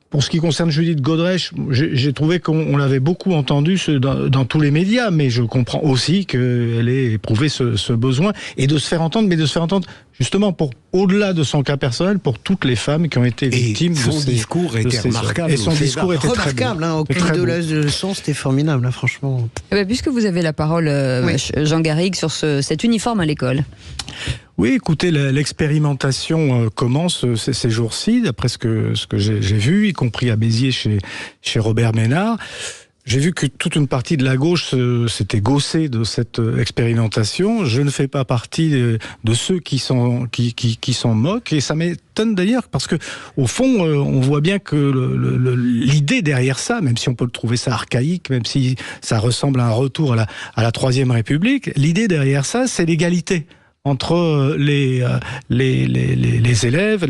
Pour ce qui concerne Judith Godrèche, j'ai trouvé qu'on l'avait beaucoup entendu dans tous les médias, mais je comprends aussi qu'elle ait éprouvé ce besoin, et de se faire entendre, mais de se faire entendre justement au-delà de son cas personnel, pour toutes les femmes qui ont été victimes de son discours était remarquable. Et son discours était remarquable, au clip de la son, c'était formidable, franchement. Puisque vous avez la parole, Jean Garrigue, sur cet uniforme à l'école. Oui, écoutez, l'expérimentation commence ces jours-ci, d'après ce que j'ai vu, y compris à Béziers chez Robert Ménard. J'ai vu que toute une partie de la gauche s'était gaussée de cette expérimentation. Je ne fais pas partie de ceux qui s'en moquent, et ça m'étonne d'ailleurs parce que au fond, on voit bien que l'idée derrière ça, même si on peut trouver ça archaïque, même si ça ressemble à un retour à la Troisième République, l'idée derrière ça, c'est l'égalité entre les élèves,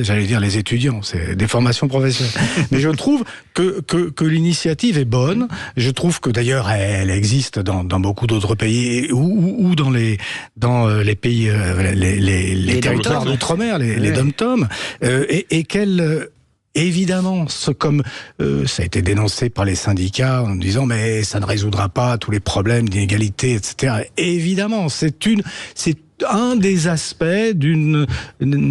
j'allais dire les étudiants, c'est des formations professionnelles. Mais je trouve que l'initiative est bonne. Je trouve que d'ailleurs elle existe dans beaucoup d'autres pays ou dans les pays, les territoires d'outre-mer, les dom-tom, et qu'elle évidemment, comme ça a été dénoncé par les syndicats en disant mais ça ne résoudra pas tous les problèmes d'inégalité, etc. Évidemment, c'est un des aspects d'une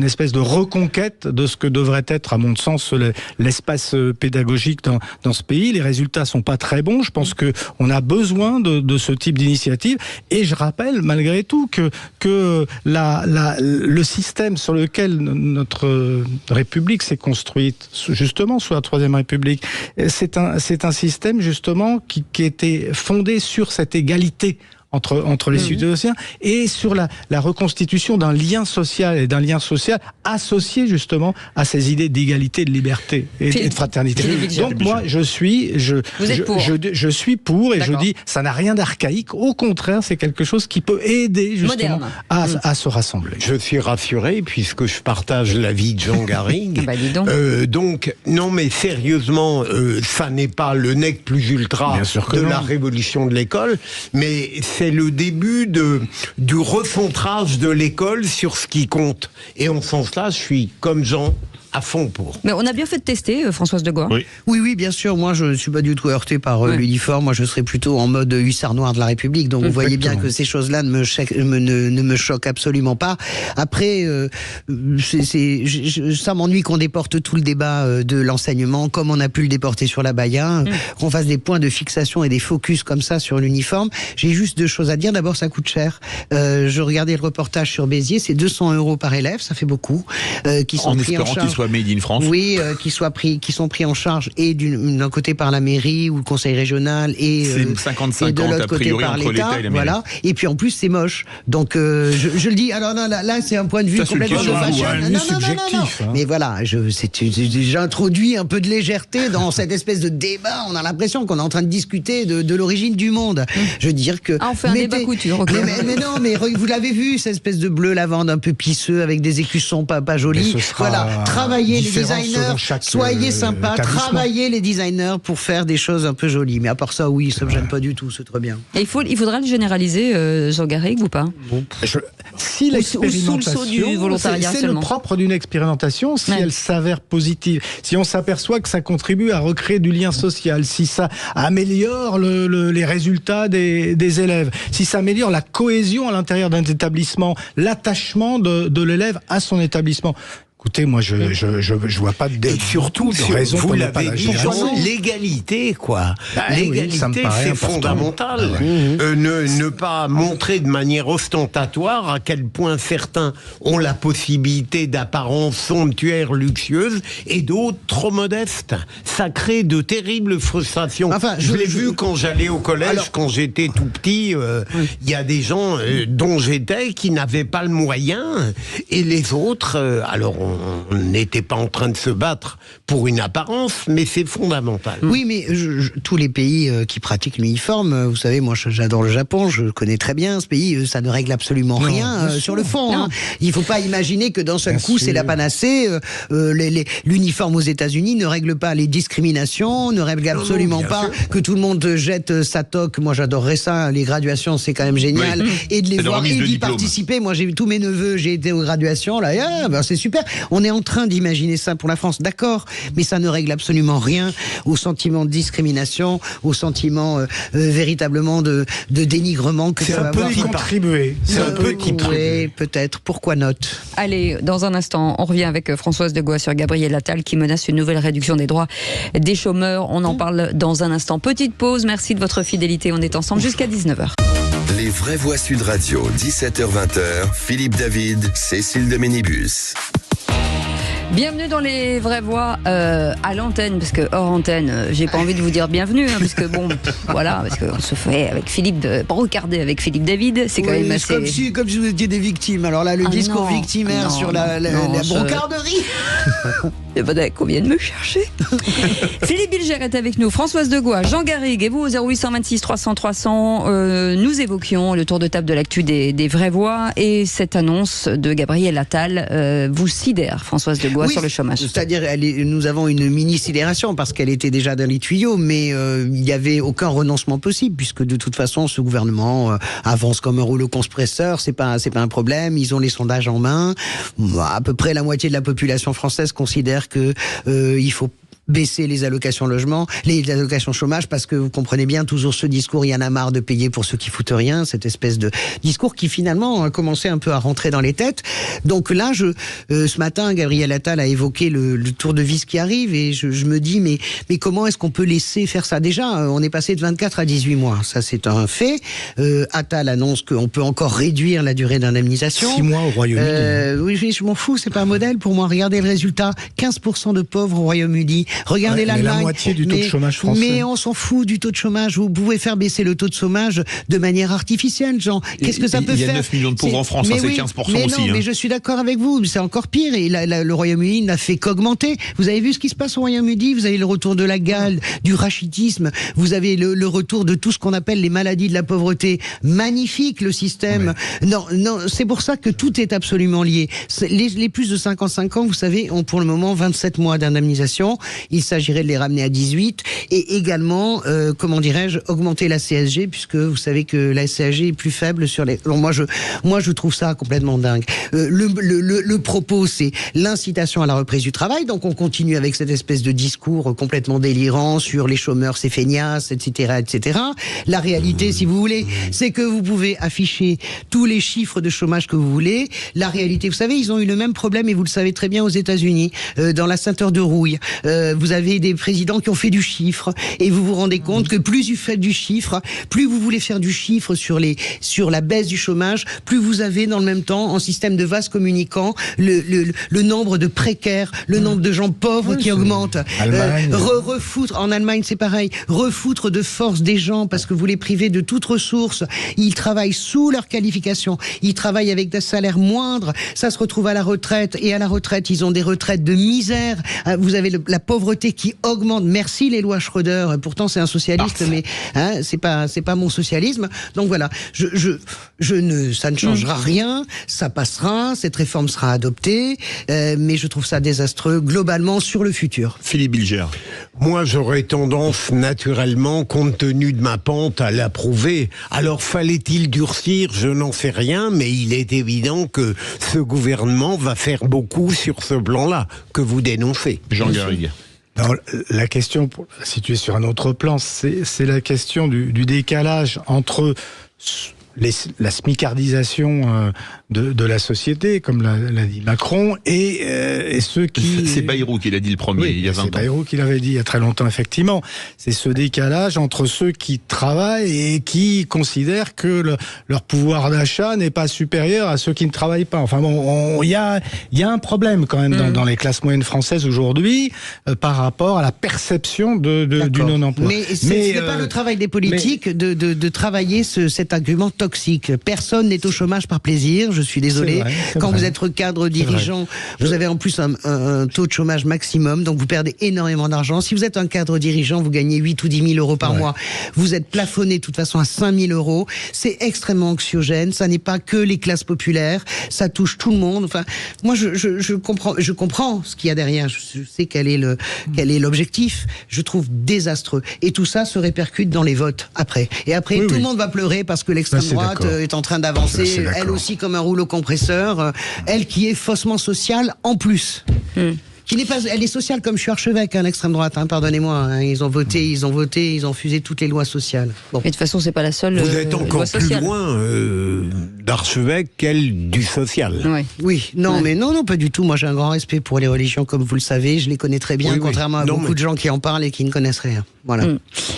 espèce de reconquête de ce que devrait être, à mon sens, l'espace pédagogique dans ce pays. Les résultats sont pas très bons. Je pense que on a besoin de ce type d'initiative. Et je rappelle, malgré tout, que le système sur lequel notre République s'est construite, justement sous la Troisième République, c'est un système justement qui était fondé sur cette égalité entre les citoyens et sur la reconstitution d'un lien social, et d'un lien social associé justement à ces idées d'égalité, de liberté et de fraternité. Donc moi je suis pour et je dis ça n'a rien d'archaïque, au contraire c'est quelque chose qui peut aider justement à se rassembler. Je suis rassuré puisque je partage l'avis de Jean Garrigue. Donc non mais sérieusement ça n'est pas le nec plus ultra de la révolution de l'école, mais c'est le début du recentrage de l'école sur ce qui compte. Et en ce sens-là, je suis comme Jean à fond pour. Mais on a bien fait de tester, Françoise Degois. Oui, bien sûr. Moi, je ne suis pas du tout heurté par l'uniforme. Moi, je serais plutôt en mode hussard noir de la République. Donc, vous voyez bien que ces choses-là ne me choquent absolument pas. Après, ça m'ennuie qu'on déporte tout le débat de l'enseignement, comme on a pu le déporter sur l'abaya, qu'on fasse des points de fixation et des focus comme ça sur l'uniforme. J'ai juste deux choses à dire. D'abord, ça coûte cher. Je regardais le reportage sur Béziers, c'est 200 € par élève, ça fait beaucoup. Qui sont pris en charge. Made in France. Oui, qui sont pris en charge et d'un côté par la mairie ou le conseil régional et c'est 55 et de l'autre côté par l'État. Voilà. Et puis en plus c'est moche. Donc je le dis. Alors là c'est un point de vue complètement de fashion. Non. Mais voilà, j'ai introduit un peu de légèreté dans cette espèce de débat. On a l'impression qu'on est en train de discuter de l'origine du monde. Je veux dire que on fait un débat couture. Okay. Mais non, mais vous l'avez vu, cette espèce de bleu lavande un peu pisseux avec des écussons pas jolis. Voilà. Travaillez les designers, soyez sympas, travaillez les designers pour faire des choses un peu jolies. Mais à part ça, oui, ça me gêne pas du tout, c'est très bien. Et il faudra le généraliser, Jean Garrigue, ou pas? Si l'expérimentation, c'est le propre d'une expérimentation, si elle s'avère positive, si on s'aperçoit que ça contribue à recréer du lien social, si ça améliore les résultats des élèves, si ça améliore la cohésion à l'intérieur d'un établissement, l'attachement de l'élève à son établissement. Écoutez, moi, je vois pas de surtout de raison vous pour ne l'avez pas la dit, généraliser. L'égalité, quoi. L'égalité, ça me paraît c'est important. fondamental. Ne pas montrer de manière ostentatoire à quel point certains ont la possibilité d'apparence somptuaire, luxueuse, et d'autres trop modestes. Ça crée de terribles frustrations. Enfin, je l'ai vu quand j'allais au collège, quand j'étais tout petit. Il y a des gens dont j'étais qui n'avaient pas le moyen, et les autres, alors on n'était pas en train de se battre pour une apparence, mais c'est fondamental. Oui, mais tous les pays qui pratiquent l'uniforme, vous savez, moi j'adore le Japon, je connais très bien ce pays, ça ne règle absolument rien sur le fond. Hein. Il ne faut pas imaginer que d'un seul coup c'est la panacée. L'uniforme aux États-Unis ne règle pas les discriminations, ne règle absolument pas que tout le monde jette sa toque. Moi j'adorerais ça, les graduations c'est quand même génial. Et de les voir et d'y participer. Moi j'ai vu tous mes neveux, j'ai été aux graduations, là, c'est super. On est en train d'imaginer ça pour la France, d'accord, mais ça ne règle absolument rien au sentiment de discrimination, au sentiment véritablement de dénigrement que ça va avoir. C'est un petit contribuer, peut-être. Pourquoi note? Allez, dans un instant, on revient avec Françoise Degois sur Gabriel Attal qui menace une nouvelle réduction des droits des chômeurs. On en parle dans un instant. Petite pause, merci de votre fidélité. On est ensemble jusqu'à 19h. Les vraies voix Sud Radio, 17h-20h, Philippe David, Cécile de Ménibus. Bienvenue dans les vraies voix à l'antenne, parce que hors antenne, j'ai pas envie de vous dire bienvenue, parce que bon, voilà, parce qu'on se fait avec Philippe brocarder avec Philippe David, c'est quand même assez. Comme si vous étiez des victimes. Alors là, le discours victimaire sur la brocarderie. Et voilà qu'on vient de me chercher. Philippe Bilger est avec nous, Françoise Degois, Jean Garrigue et vous au 0826 300 300. Nous évoquions le tour de table de l'actu des vraies voix et cette annonce de Gabriel Attal vous sidère, Françoise Degois, sur le chômage. C'est-à-dire, nous avons une mini-sidération parce qu'elle était déjà dans les tuyaux, mais il n'y avait aucun renoncement possible puisque de toute façon, ce gouvernement avance comme un rouleau compresseur. C'est pas un problème. Ils ont les sondages en main. À peu près la moitié de la population française considère que il faut baisser les allocations logement, les allocations chômage, parce que vous comprenez bien, toujours ce discours, il y en a marre de payer pour ceux qui foutent rien, cette espèce de discours qui finalement a commencé un peu à rentrer dans les têtes. Donc là, ce matin, Gabriel Attal a évoqué le tour de vis qui arrive et je me dis, mais comment est-ce qu'on peut laisser faire ça? Déjà, on est passé de 24 à 18 mois, ça c'est un fait. Attal annonce qu'on peut encore réduire la durée d'indemnisation. 6 mois au Royaume-Uni. Oui, je m'en fous, c'est pas un modèle pour moi. Regardez le résultat, 15% de pauvres au Royaume-Uni. Regardez l'Allemagne. La moitié du taux de chômage français. Mais on s'en fout du taux de chômage. Vous pouvez faire baisser le taux de chômage de manière artificielle, Jean. Qu'est-ce que ça peut faire? Il y a 9 millions de pauvres en France, c'est 15% aussi. Mais je suis d'accord avec vous, c'est encore pire. Et le Royaume-Uni n'a fait qu'augmenter. Vous avez vu ce qui se passe au Royaume-Uni? Vous avez le retour de la gale, du rachitisme. Vous avez le retour de tout ce qu'on appelle les maladies de la pauvreté. Magnifique, le système. Ouais. Non, c'est pour ça que tout est absolument lié. Les plus de 55 ans, vous savez, ont pour le moment 27 mois d'indemnisation. Il s'agirait de les ramener à 18 et également, augmenter la CSG, puisque vous savez que la CSG est plus faible sur les... Alors moi je trouve ça complètement dingue. Le propos, c'est l'incitation à la reprise du travail, donc on continue avec cette espèce de discours complètement délirant sur les chômeurs, c'est feignasse, etc., etc. La réalité, si vous voulez, c'est que vous pouvez afficher tous les chiffres de chômage que vous voulez. La réalité, vous savez, ils ont eu le même problème, et vous le savez très bien, aux États-Unis, dans la ceinture de rouille. Vous avez des présidents qui ont fait du chiffre, et vous vous rendez compte que plus vous faites du chiffre, plus vous voulez faire du chiffre sur la baisse du chômage, plus vous avez dans le même temps, en système de vase communicant, le nombre de précaires, le nombre de gens pauvres qui augmente. Refoutre, en Allemagne c'est pareil, refoutre de force des gens parce que vous les privez de toute ressource. Ils travaillent sous leur qualification, ils travaillent avec des salaires moindres, ça se retrouve à la retraite, et à la retraite ils ont des retraites de misère. Vous avez la pauvreté qui augmente. Merci les lois Schröder. Pourtant c'est un socialiste, mais c'est pas mon socialisme. Donc voilà, ça ne changera rien. Ça passera. Cette réforme sera adoptée, mais je trouve ça désastreux globalement sur le futur. Philippe Bilger. Moi, j'aurais tendance naturellement, compte tenu de ma pente, à l'approuver. Alors fallait-il durcir? Je n'en sais rien, mais il est évident que ce gouvernement va faire beaucoup sur ce plan-là que vous dénoncez. Jean Garrigue. Alors, la question, pour la situer sur un autre plan, c'est la question du décalage entre la smicardisation de la société, comme l'a dit Macron, et ceux qui... C'est Bayrou qui l'a dit le premier, il y a 20 ans. C'est Bayrou qui l'avait dit il y a très longtemps, effectivement. C'est ce décalage entre ceux qui travaillent et qui considèrent que leur pouvoir d'achat n'est pas supérieur à ceux qui ne travaillent pas. Enfin bon, il y a un problème quand même dans les classes moyennes françaises aujourd'hui par rapport à la perception du non-emploi. Mais ce n'est pas le travail des politiques de travailler cet argument toxique. Personne n'est au chômage par plaisir. Je suis désolé. Quand vous êtes cadre dirigeant, vous avez en plus un taux de chômage maximum, donc vous perdez énormément d'argent. Si vous êtes un cadre dirigeant, vous gagnez 8 ou 10 000 euros par mois. Vous êtes plafonné de toute façon à 5 000 euros. C'est extrêmement anxiogène. Ça n'est pas que les classes populaires. Ça touche tout le monde. Enfin, moi, je comprends ce qu'il y a derrière. Je sais quel est l'objectif. Je trouve désastreux. Et tout ça se répercute dans les votes après. Et après, tout le monde va pleurer parce que l'extrême droite est en train d'avancer, elle aussi comme un rouleau compresseur, elle qui est faussement sociale en plus. Qui n'est pas, elle est sociale comme je suis archevêque, l'extrême droite, pardonnez-moi, ils ont voté, ils ont fusé toutes les lois sociales. Bon. Et de toute façon, c'est pas la seule. Vous êtes encore plus loin d'archevêque qu'elle du social. Oui, non, mais non, pas du tout. Moi, j'ai un grand respect pour les religions, comme vous le savez. Je les connais très bien, contrairement à beaucoup de gens qui en parlent et qui ne connaissent rien. Voilà.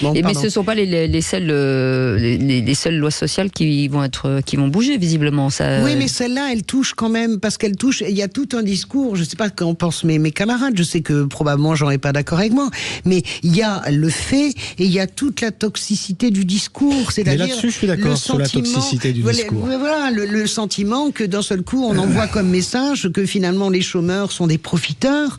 Bon, mais ce ne sont pas les seules lois sociales qui vont bouger, visiblement. Ça... Oui, mais celle-là, elle touche quand même, parce qu'elle touche. Il y a tout un discours. Je ne sais pas qu'en pensent mes camarades. Je sais que probablement, j'en ai pas d'accord avec moi. Mais il y a le fait et il y a toute la toxicité du discours. C'est-à-dire, mais là-dessus, je suis d'accord sur la toxicité du discours. Voilà, le sentiment que d'un seul coup, on envoie comme message que finalement les chômeurs sont des profiteurs.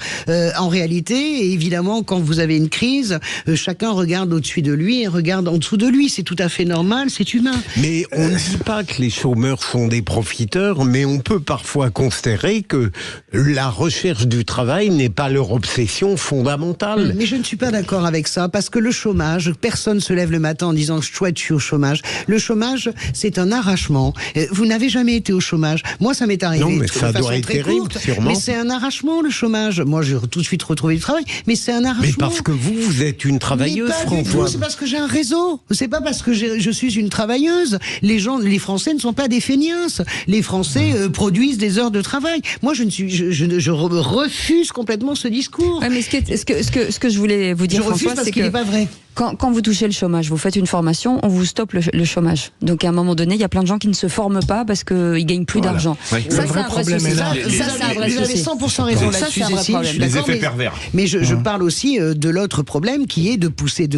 En réalité, et évidemment, quand vous avez une crise, chacun regarde au-dessus de lui et regarde en dessous de lui. C'est tout à fait normal, c'est humain. Mais on ne dit pas que les chômeurs sont des profiteurs, mais on peut parfois considérer que la recherche du travail n'est pas leur obsession fondamentale. Mais je ne suis pas d'accord avec ça, parce que le chômage, personne ne se lève le matin en disant « chouette, je suis au chômage ». Le chômage, c'est un arrachement. Vous n'avez jamais été au chômage. Moi, ça m'est arrivé. Non, mais ça doit être terrible, sûrement. Mais c'est un arrachement, le chômage. Moi, j'ai tout de suite retrouvé du travail, mais c'est un arrachement. Mais parce que vous êtes une travailleuse, Françoise. C'est parce que j'ai un réseau. C'est pas parce que je suis une travailleuse. Les Français ne sont pas des feignasses. Les Français produisent des heures de travail. Moi, je refuse complètement ce discours. Ouais, mais ce que je voulais vous dire, François, c'est qu'il n'est pas vrai. Quand vous touchez le chômage, vous faites une formation, on vous stoppe le chômage. Donc à un moment donné, il y a plein de gens qui ne se forment pas parce qu'ils gagnent plus d'argent. Oui. Ça, c'est un vrai souci. Vous avez 100% raison là-dessus, Cécile. Les effets pervers. Mais je parle aussi de l'autre problème qui est de pousser.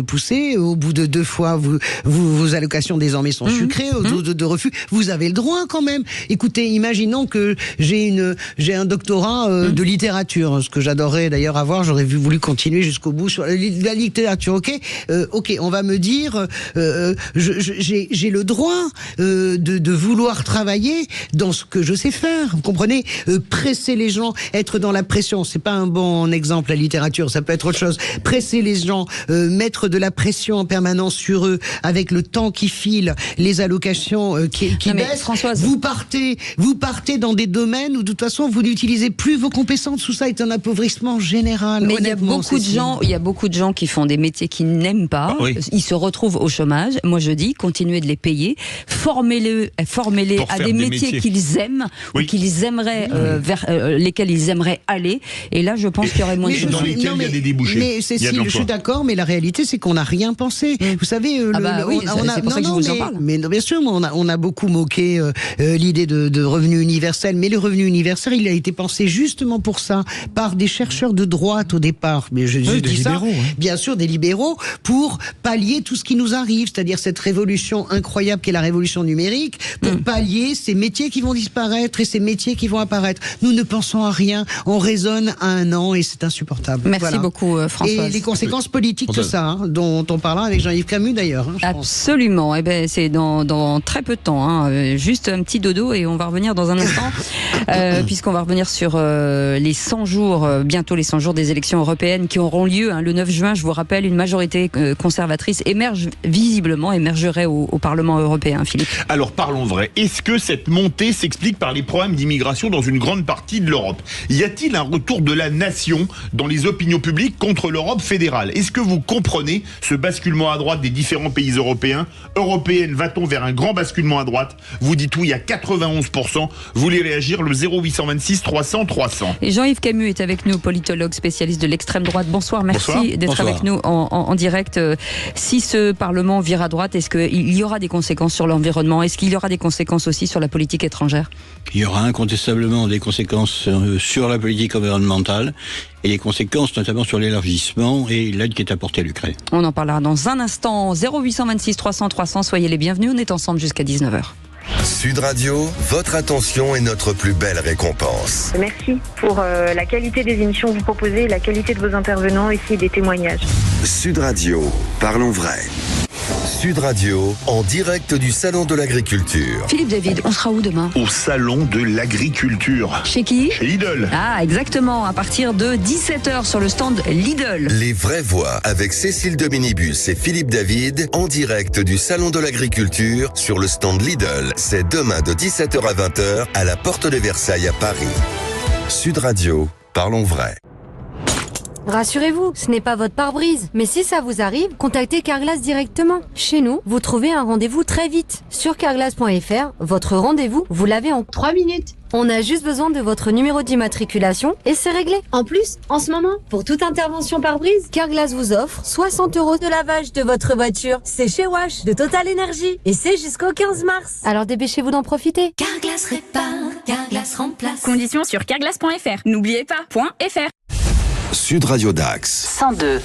Au bout de 2 fois, vos allocations désormais sont sucrées, de refus. Vous avez le droit quand même. Écoutez, imaginons que j'ai un doctorat de littérature, ce que j'adorerais d'ailleurs avoir. J'aurais voulu continuer jusqu'au bout sur la littérature. Ok, on va me dire, j'ai le droit de vouloir travailler dans ce que je sais faire. Vous comprenez ? Presser les gens, être dans la pression, c'est pas un bon exemple la littérature, ça peut être autre chose. Presser les gens, mettre de la pression en permanence sur eux, avec le temps qui file, les allocations qui baissent. Françoise, vous partez dans des domaines où de toute façon vous n'utilisez plus vos compétences. Tout ça est un appauvrissement général. Mais il y a beaucoup de gens qui font des métiers qui n'aiment pas, ils se retrouvent au chômage. Moi je dis, continuez de les payer, formez-les à des métiers qu'ils aiment ou qu'ils aimeraient, vers lesquels ils aimeraient aller. Et là je pense qu'il y aurait moins de chômage. Dans lesquels il y a des débouchés. Mais Cécile, je suis d'accord, mais la réalité c'est qu'on n'a rien pensé. Vous savez, c'est pour ça que je vous en parle. Mais bien sûr, on a beaucoup moqué l'idée de revenu universel, mais le revenu universel, il a été pensé justement pour ça, par des chercheurs de droite au départ. Mais je dis ça, bien sûr, des libéraux, pour pallier tout ce qui nous arrive, c'est-à-dire cette révolution incroyable qu'est la révolution numérique, pour pallier ces métiers qui vont disparaître et ces métiers qui vont apparaître. Nous ne pensons à rien, on raisonne à un an et c'est insupportable. Merci beaucoup, Françoise. Et les conséquences politiques de ça, dont on parlera avec Jean-Yves Camus d'ailleurs. Absolument, c'est dans très peu de temps, juste un petit dodo et on va revenir dans un instant, puisqu'on va revenir sur les 100 jours, bientôt les 100 jours des élections européennes qui auront lieu le 9 juin. Je vous rappelle, une majorité conservatrice émergerait au Parlement européen, Philippe. Alors parlons vrai. Est-ce que cette montée s'explique par les problèmes d'immigration dans une grande partie de l'Europe ? Y a-t-il un retour de la nation dans les opinions publiques contre l'Europe fédérale ? Est-ce que vous comprenez ce basculement à droite des différents pays européens ? Européenne, va-t-on vers un grand basculement à droite ? Vous dites oui à 91%. Vous voulez réagir, le 0826 300 300. Et Jean-Yves Camus est avec nous, politologue, spécialiste de l'extrême droite. Bonsoir, merci d'être avec nous en direct. Si ce Parlement vire à droite, est-ce qu'il y aura des conséquences sur l'environnement ? Est-ce qu'il y aura des conséquences aussi sur la politique étrangère ? Il y aura incontestablement des conséquences sur la politique environnementale et des conséquences notamment sur l'élargissement et l'aide qui est apportée à l'Ukraine. On en parlera dans un instant. 0826 300 300, soyez les bienvenus, on est ensemble jusqu'à 19h. Sud Radio, votre attention est notre plus belle récompense. Merci pour la qualité des émissions que vous proposez, la qualité de vos intervenants et des témoignages. Sud Radio, parlons vrai. Sud Radio, en direct du Salon de l'Agriculture. Philippe David, on sera où demain ? Au Salon de l'Agriculture. Chez qui ? Chez Lidl. Ah, exactement, à partir de 17h sur le stand Lidl. Les vraies voix avec Cécile de Ménibus et Philippe David, en direct du Salon de l'Agriculture sur le stand Lidl. C'est demain de 17h à 20h à la Porte de Versailles à Paris. Sud Radio, parlons vrai. Rassurez-vous, ce n'est pas votre pare-brise. Mais si ça vous arrive, contactez Carglass directement. Chez nous, vous trouvez un rendez-vous très vite. Sur carglass.fr, votre rendez-vous, vous l'avez en 3 minutes. On a juste besoin de votre numéro d'immatriculation et c'est réglé. En plus, en ce moment, pour toute intervention pare-brise, Carglass vous offre 60 € de lavage de votre voiture. C'est chez Wash de Total Energy et c'est jusqu'au 15 mars. Alors dépêchez-vous d'en profiter. Carglass répare, Carglass remplace. Conditions sur carglass.fr. N'oubliez pas, .fr. Sud Radio Dax. 102.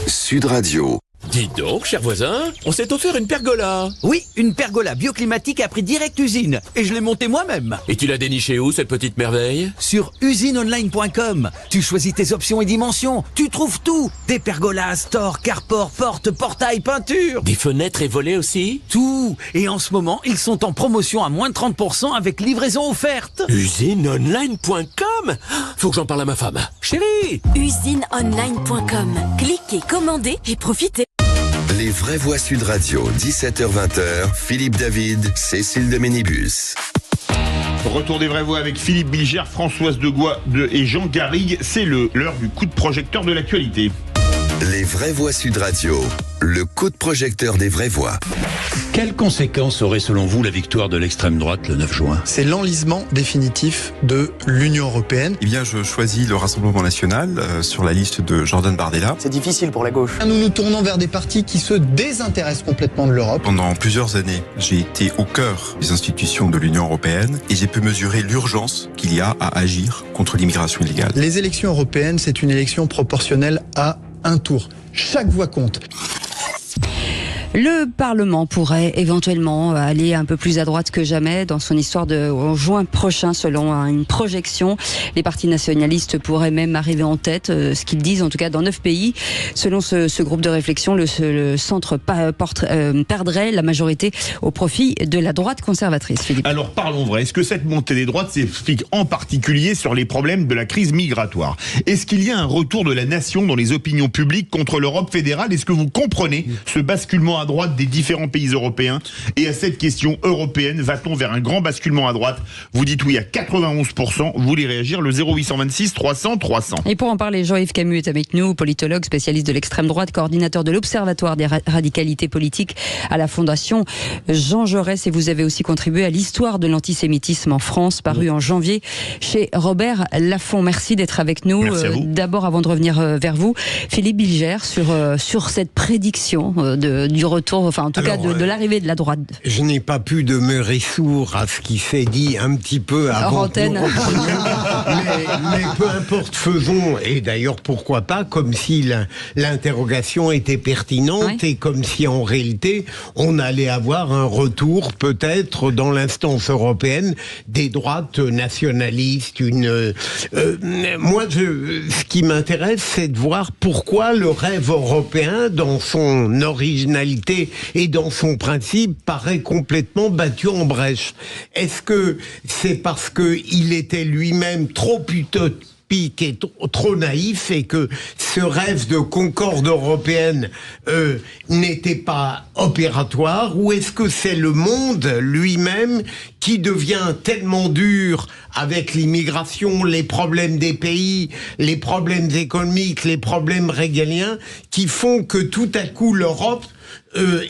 Sud Radio. Dites donc, cher voisin, on s'est offert une pergola. Oui, une pergola bioclimatique à prix direct usine. Et je l'ai montée moi-même. Et tu l'as dénichée où, cette petite merveille? Sur usineonline.com. Tu choisis tes options et dimensions. Tu trouves tout. Des pergolas, stores, carports, portes, portails, peintures. Des fenêtres et volets aussi? Tout. Et en ce moment, ils sont en promotion à moins de 30% avec livraison offerte. Usineonline.com? Faut que j'en parle à ma femme. Chérie! Usineonline.com. Cliquez, commandez et profitez. Les vraies voix Sud Radio, 17h-20h, Philippe David, Cécile de Ménibus. Retour des vraies voix avec Philippe Bilger, Françoise Degois et Jean Garrigue. C'est l'heure du coup de projecteur de l'actualité. Les vraies voix Sud Radio, le coup de projecteur des vraies voix. Quelles conséquences aurait selon vous la victoire de l'extrême droite le 9 juin? C'est l'enlisement définitif de l'Union européenne. Eh bien, je choisis le Rassemblement national sur la liste de Jordan Bardella. C'est difficile pour la gauche. Nous nous tournons vers des partis qui se désintéressent complètement de l'Europe. Pendant plusieurs années, j'ai été au cœur des institutions de l'Union européenne et j'ai pu mesurer l'urgence qu'il y a à agir contre l'immigration illégale. Les élections européennes, c'est une élection proportionnelle à un tour. Chaque voix compte. Le Parlement pourrait éventuellement aller un peu plus à droite que jamais dans son histoire en juin prochain, selon une projection. Les partis nationalistes pourraient même arriver en tête, ce qu'ils disent en tout cas dans 9 pays. Selon ce groupe de réflexion, le centre perdrait la majorité au profit de la droite conservatrice. Philippe. Alors parlons vrai, est-ce que cette montée des droites s'explique en particulier sur les problèmes de la crise migratoire? Est-ce qu'il y a un retour de la nation dans les opinions publiques contre l'Europe fédérale? Est-ce que vous comprenez ce basculement à droite des différents pays européens? Et à cette question européenne, va-t-on vers un grand basculement à droite? Vous dites oui à 91%, vous voulez réagir, le 0826 300 300. Et pour en parler, Jean-Yves Camus est avec nous, politologue, spécialiste de l'extrême droite, coordinateur de l'Observatoire des radicalités politiques à la Fondation Jean Jaurès, et vous avez aussi contribué à l'histoire de l'antisémitisme en France, paru en janvier chez Robert Laffont. Merci d'être avec nous. D'abord, avant de revenir vers vous, Philippe Bilger, sur cette prédiction du retour, enfin en tout cas de l'arrivée de la droite. Je n'ai pas pu demeurer sourd à ce qui s'est dit un petit peu avant. Antenne. Mais peu importe, faisons, et d'ailleurs pourquoi pas, comme si l'interrogation était pertinente et comme si en réalité on allait avoir un retour peut-être dans l'instance européenne des droites nationalistes. Moi, ce qui m'intéresse, c'est de voir pourquoi le rêve européen, dans son originalité et dans son principe, paraît complètement battu en brèche. Est-ce que c'est parce qu'il était lui-même trop utopique et trop naïf et que ce rêve de concorde européenne n'était pas opératoire, ou est-ce que c'est le monde lui-même qui devient tellement dur avec l'immigration, les problèmes des pays, les problèmes économiques, les problèmes régaliens, qui font que tout à coup l'Europe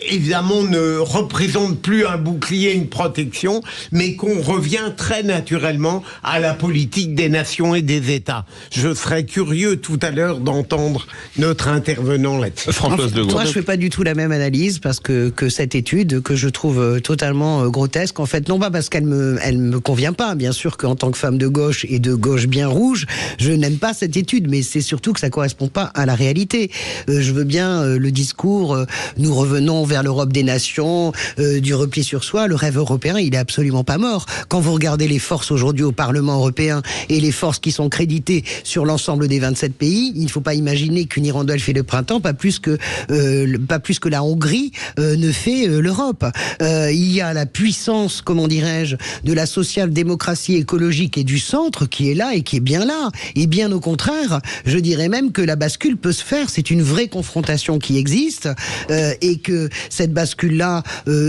évidemment ne représente plus un bouclier, une protection, mais qu'on revient très naturellement à la politique des nations et des États. Je serais curieux tout à l'heure d'entendre notre intervenant là-dessus. Françoise Degois. Moi, je fais pas du tout la même analyse parce que cette étude que je trouve totalement grotesque, en fait, non pas parce qu'elle me convient pas. Bien sûr qu'en tant que femme de gauche et de gauche bien rouge, je n'aime pas cette étude, mais c'est surtout que ça correspond pas à la réalité. Je veux bien le discours, nous revenons vers l'Europe des nations, du repli sur soi. Le rêve européen, il est absolument pas mort. Quand vous regardez les forces aujourd'hui au Parlement européen et les forces qui sont créditées sur l'ensemble des 27 pays, il ne faut pas imaginer qu'une hirondelle fait le printemps, pas plus que la Hongrie ne fait l'Europe. Il y a la puissance, comment dirais-je, de la social-démocratie écologique et du centre qui est là et qui est bien là. Et bien au contraire, je dirais même que la bascule peut se faire. C'est une vraie confrontation qui existe et et que cette bascule-là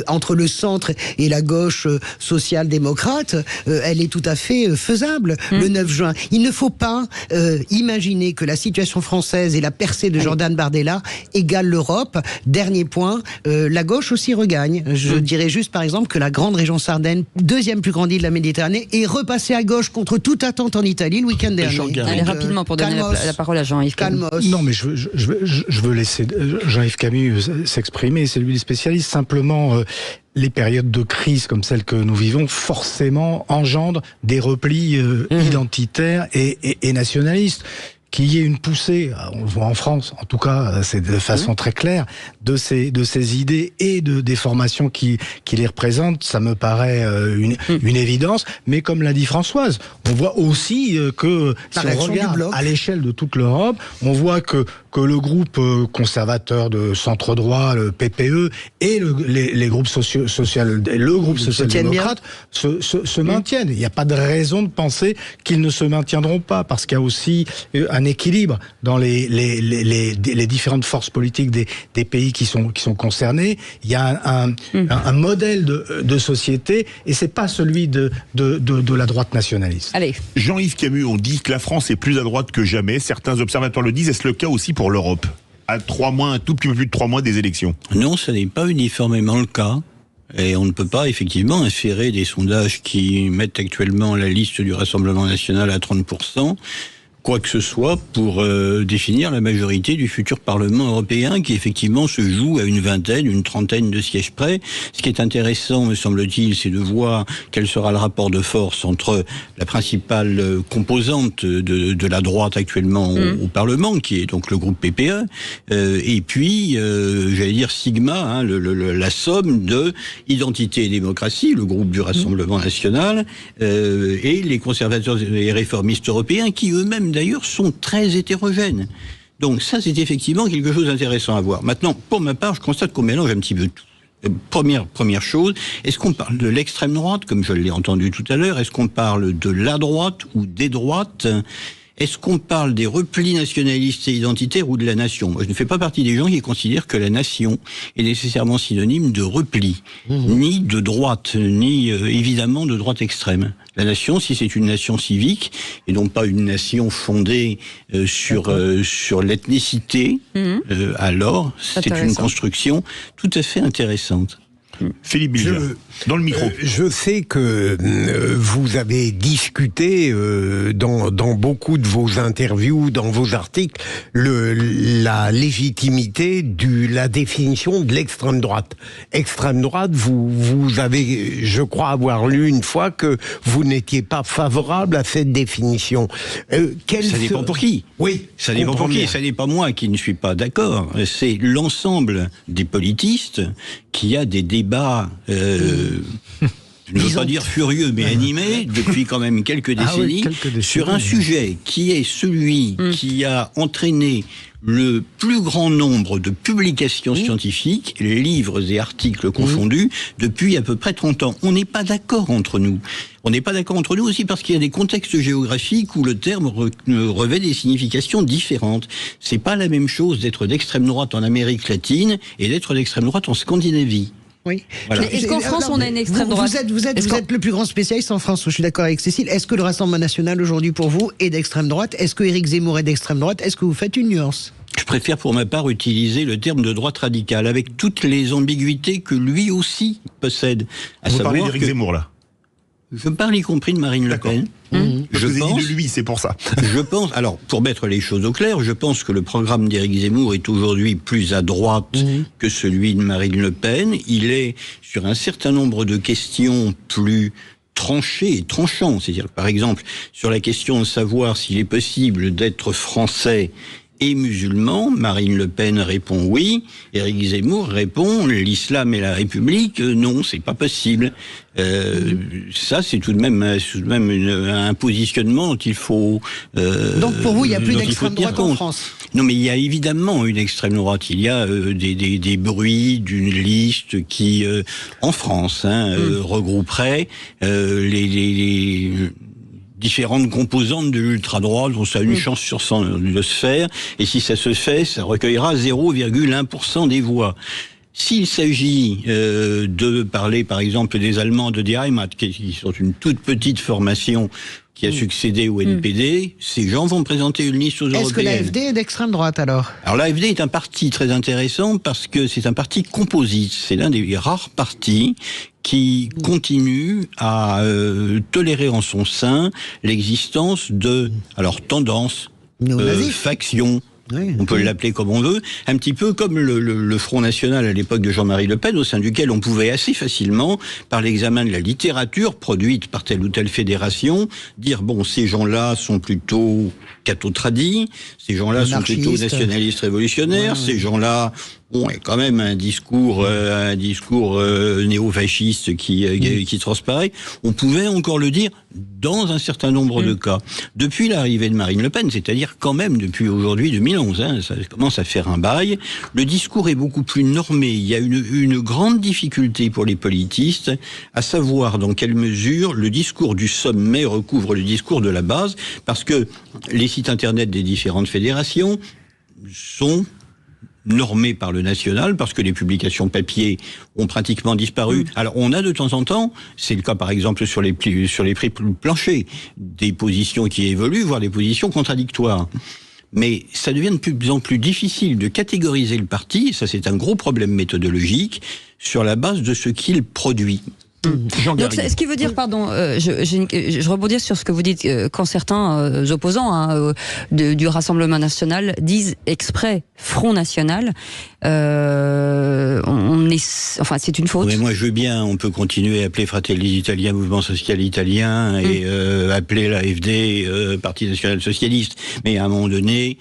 entre le centre et la gauche social-démocrate, elle est tout à fait faisable le 9 juin. Il ne faut pas imaginer que la situation française et la percée de Jordan Bardella égale l'Europe. Dernier point, la gauche aussi regagne. Je dirais juste par exemple que la grande région Sardaigne, deuxième plus grande île de la Méditerranée, est repassée à gauche contre toute attente en Italie le week-end dernier. Allez, rapidement pour donner la parole à Jean-Yves Camus. Non, mais je veux laisser Jean-Yves Camus s'exprimer, c'est lui le spécialiste. Simplement, les périodes de crise comme celle que nous vivons, forcément engendrent des replis identitaires et nationalistes. Qu'il y ait une poussée, on le voit en France, en tout cas, c'est de façon très claire, de ces idées et des formations qui les représentent, ça me paraît une évidence. Mais comme l'a dit Françoise, on voit aussi que si on regarde à l'échelle de toute l'Europe, on voit que le groupe conservateur de centre-droit, le PPE, et les groupes social-démocrates se maintiennent. Il n'y a pas de raison de penser qu'ils ne se maintiendront pas, parce qu'il y a aussi un équilibre dans les différentes forces politiques des pays qui sont concernés. Il y a un modèle de société, et c'est pas celui de la droite nationaliste. Allez. Jean-Yves Camus, on dit que la France est plus à droite que jamais. Certains observateurs le disent. Est-ce le cas aussi pour l'Europe, à 3 mois, un tout petit peu plus de 3 mois des élections? Non, ce n'est pas uniformément le cas. Et on ne peut pas effectivement inférer des sondages qui mettent actuellement la liste du Rassemblement national à 30%, quoi que ce soit, pour définir la majorité du futur Parlement européen, qui effectivement se joue à une trentaine de sièges près. Ce qui est intéressant, me semble-t-il, c'est de voir quel sera le rapport de force entre la principale composante de la droite actuellement au Parlement, qui est donc le groupe PPE, et puis, j'allais dire Sigma, la somme de Identité et Démocratie, le groupe du Rassemblement national, et les conservateurs et réformistes européens, qui eux-mêmes d'ailleurs sont très hétérogènes. Donc ça, c'est effectivement quelque chose d'intéressant à voir. Maintenant, pour ma part, je constate qu'on mélange un petit peu tout. Première chose, est-ce qu'on parle de l'extrême droite, comme je l'ai entendu tout à l'heure? Est-ce qu'on parle de la droite ou des droites? Est-ce qu'on parle des replis nationalistes et identitaires ou de la nation? Moi, je ne fais pas partie des gens qui considèrent que la nation est nécessairement synonyme de repli, ni de droite, ni évidemment de droite extrême. La nation, si c'est une nation civique, et non pas une nation fondée sur l'ethnicité, alors c'est une construction tout à fait intéressante. Philippe Bilger, dans le micro. Je sais que vous avez discuté dans beaucoup de vos interviews, dans vos articles, la légitimité la définition de l'extrême droite. Extrême droite, vous avez, je crois avoir lu une fois que vous n'étiez pas favorable à cette définition. Ça dépend pour qui. Oui, ça dépend pour qui. Ça n'est pas moi qui ne suis pas d'accord. C'est l'ensemble des politistes qui a des débats, je ne veux pas dire furieux, mais animés, depuis quand même quelques décennies, sur un sujet qui est celui qui a entraîné le plus grand nombre de publications scientifiques, livres et articles confondus, depuis à peu près 30 ans. On n'est pas d'accord entre nous. On n'est pas d'accord entre nous aussi parce qu'il y a des contextes géographiques où le terme revêt des significations différentes. C'est pas la même chose d'être d'extrême droite en Amérique latine et d'être d'extrême droite en Scandinavie. Oui. Voilà. Est-ce qu'en France, on a une extrême droite? Vous êtes le plus grand spécialiste en France, je suis d'accord avec Cécile. Est-ce que le Rassemblement national aujourd'hui pour vous est d'extrême droite? Est-ce que Éric Zemmour est d'extrême droite? Est-ce que vous faites une nuance? Je préfère pour ma part utiliser le terme de droite radicale, avec toutes les ambiguïtés que lui aussi possède. Vous parlez d'Éric Zemmour là? Je parle y compris de Marine Le Pen. Je vous ai dit de lui, c'est pour ça. Je pense, alors pour mettre les choses au clair, je pense que le programme d'Éric Zemmour est aujourd'hui plus à droite que celui de Marine Le Pen. Il est sur un certain nombre de questions plus tranché et tranchant. C'est-à-dire, par exemple, sur la question de savoir s'il est possible d'être français et musulman, Marine Le Pen répond oui, Éric Zemmour répond l'islam et la République, non, c'est pas possible. Ça, c'est tout de même un positionnement dont il faut. Donc pour vous, il n'y a plus d'extrême droite en France? Non, mais il y a évidemment une extrême droite. Il y a des bruits d'une liste qui, en France, regrouperait les différentes composantes de l'ultra-droite, dont ça a une chance sur 100 de se faire, et si ça se fait, ça recueillera 0,1% des voix. S'il s'agit de parler, par exemple, des Allemands de Die Heimat, qui sont une toute petite formation qui a succédé au NPD, ces gens vont présenter une liste aux européennes. Est-ce que l'AfD est d'extrême droite alors ? Alors l'AfD est un parti très intéressant parce que c'est un parti composite. C'est l'un des rares partis qui continue à tolérer en son sein l'existence de tendances, factions. Oui, on peut l'appeler comme on veut, un petit peu comme le Front National à l'époque de Jean-Marie Le Pen, au sein duquel on pouvait assez facilement, par l'examen de la littérature produite par telle ou telle fédération, dire ces gens-là sont plutôt catho-tradis, ces gens-là sont plutôt nationalistes révolutionnaires, ces gens-là ont quand même un discours néo-fasciste qui transparaît. On pouvait encore le dire dans un certain nombre de cas. Depuis l'arrivée de Marine Le Pen, c'est-à-dire quand même depuis aujourd'hui 2011, ça commence à faire un bail, le discours est beaucoup plus normé. Il y a une grande difficulté pour les politistes à savoir dans quelle mesure le discours du sommet recouvre le discours de la base, parce que les sites internet des différentes fédérations sont normés par le national, parce que les publications papier ont pratiquement disparu. Alors on a de temps en temps, c'est le cas par exemple sur les prix planchers, des positions qui évoluent, voire des positions contradictoires. Mais ça devient de plus en plus difficile de catégoriser le parti, ça c'est un gros problème méthodologique, sur la base de ce qu'il produit. Donc, ce qui veut dire, je rebondis sur ce que vous dites, quand certains opposants du Rassemblement National disent exprès Front National, c'est une faute. Oui, moi je veux bien, on peut continuer à appeler Fratelli d'Italia Mouvement Social Italien et appeler l'AfD Parti National Socialiste, mais à un moment donné,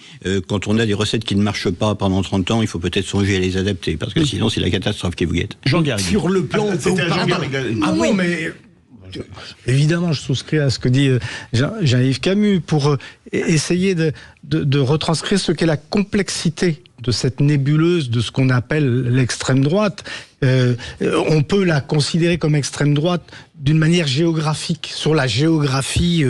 quand on a des recettes qui ne marchent pas pendant 30 ans, il faut peut-être songer à les adapter, parce que sinon c'est la catastrophe qui vous guette. Jean Garrigue. Sur le plan... non, mais évidemment, je souscris à ce que dit Jean-Yves Camus pour essayer de retranscrire ce qu'est la complexité de cette nébuleuse de ce qu'on appelle l'extrême droite. On peut la considérer comme extrême droite d'une manière géographique, sur la géographie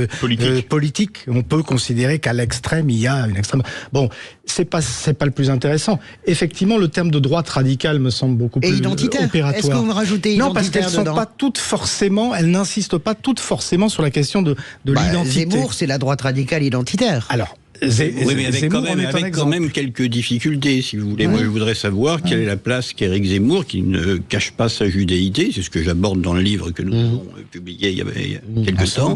politique. On peut considérer qu'à l'extrême, il y a une extrême... Bon, c'est pas le plus intéressant. Effectivement, le terme de droite radicale me semble beaucoup plus opératoire. Est-ce que vous me rajoutez identitaire? Non, parce qu'elles sont pas toutes forcément, elles n'insistent pas toutes forcément sur la question de l'identité. Zemmour, c'est la droite radicale identitaire. Alors, oui, mais avec quand même quelques difficultés, si vous voulez. Moi, je voudrais savoir quelle est la place qu'Éric Zemmour, qui ne cache pas sa judéité, c'est ce que j'aborde dans le livre que nous avons publié il y a quelques temps.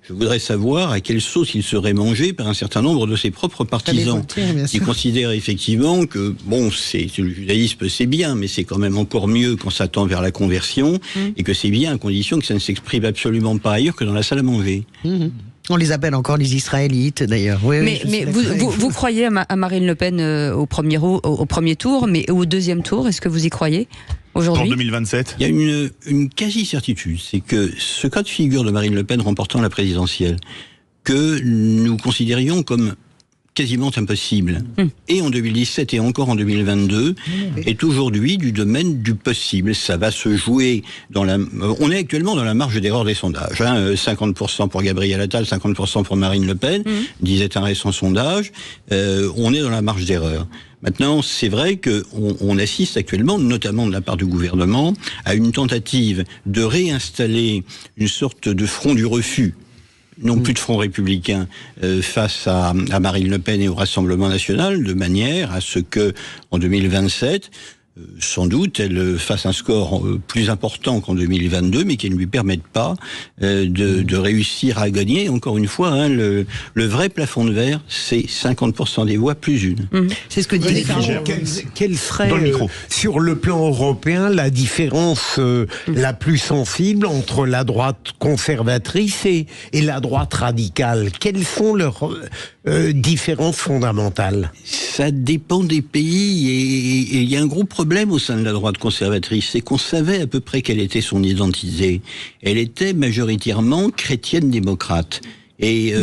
Je voudrais savoir à quelle sauce il serait mangé par un certain nombre de ses propres partisans, qui considèrent effectivement que, le judaïsme c'est bien, mais c'est quand même encore mieux quand ça tend vers la conversion, et que c'est bien à condition que ça ne s'exprime absolument pas ailleurs que dans la salle à manger. On les appelle encore les Israélites, d'ailleurs. Oui, mais vous croyez à Marine Le Pen au premier tour, mais au deuxième tour, est-ce que vous y croyez aujourd'hui ? Pour 2027 Il y a une quasi-certitude, c'est que ce cas de figure de Marine Le Pen remportant la présidentielle, que nous considérions comme quasiment impossible, et en 2017 et encore en 2022, est aujourd'hui du domaine du possible. Ça va se jouer on est actuellement dans la marge d'erreur des sondages, 50% pour Gabriel Attal, 50% pour Marine Le Pen, disait un récent sondage, on est dans la marge d'erreur. Maintenant, c'est vrai qu'on assiste actuellement, notamment de la part du gouvernement, à une tentative de réinstaller une sorte de front du refus, non plus de front républicain, face à Marine Le Pen et au Rassemblement National, de manière à ce que, en 2027, sans doute, elle fasse un score plus important qu'en 2022, mais qui ne lui permette pas de réussir à gagner. Encore une fois, le vrai plafond de verre, c'est 50% des voix plus une. C'est ce que dit quelle serait, sur le plan européen, la différence la plus sensible entre la droite conservatrice et la droite radicale? Quelles sont leurs différences fondamentales? Ça dépend des pays, et il y a un gros problème au sein de la droite conservatrice, c'est qu'on savait à peu près quelle était son identité. Elle était majoritairement chrétienne-démocrate. Et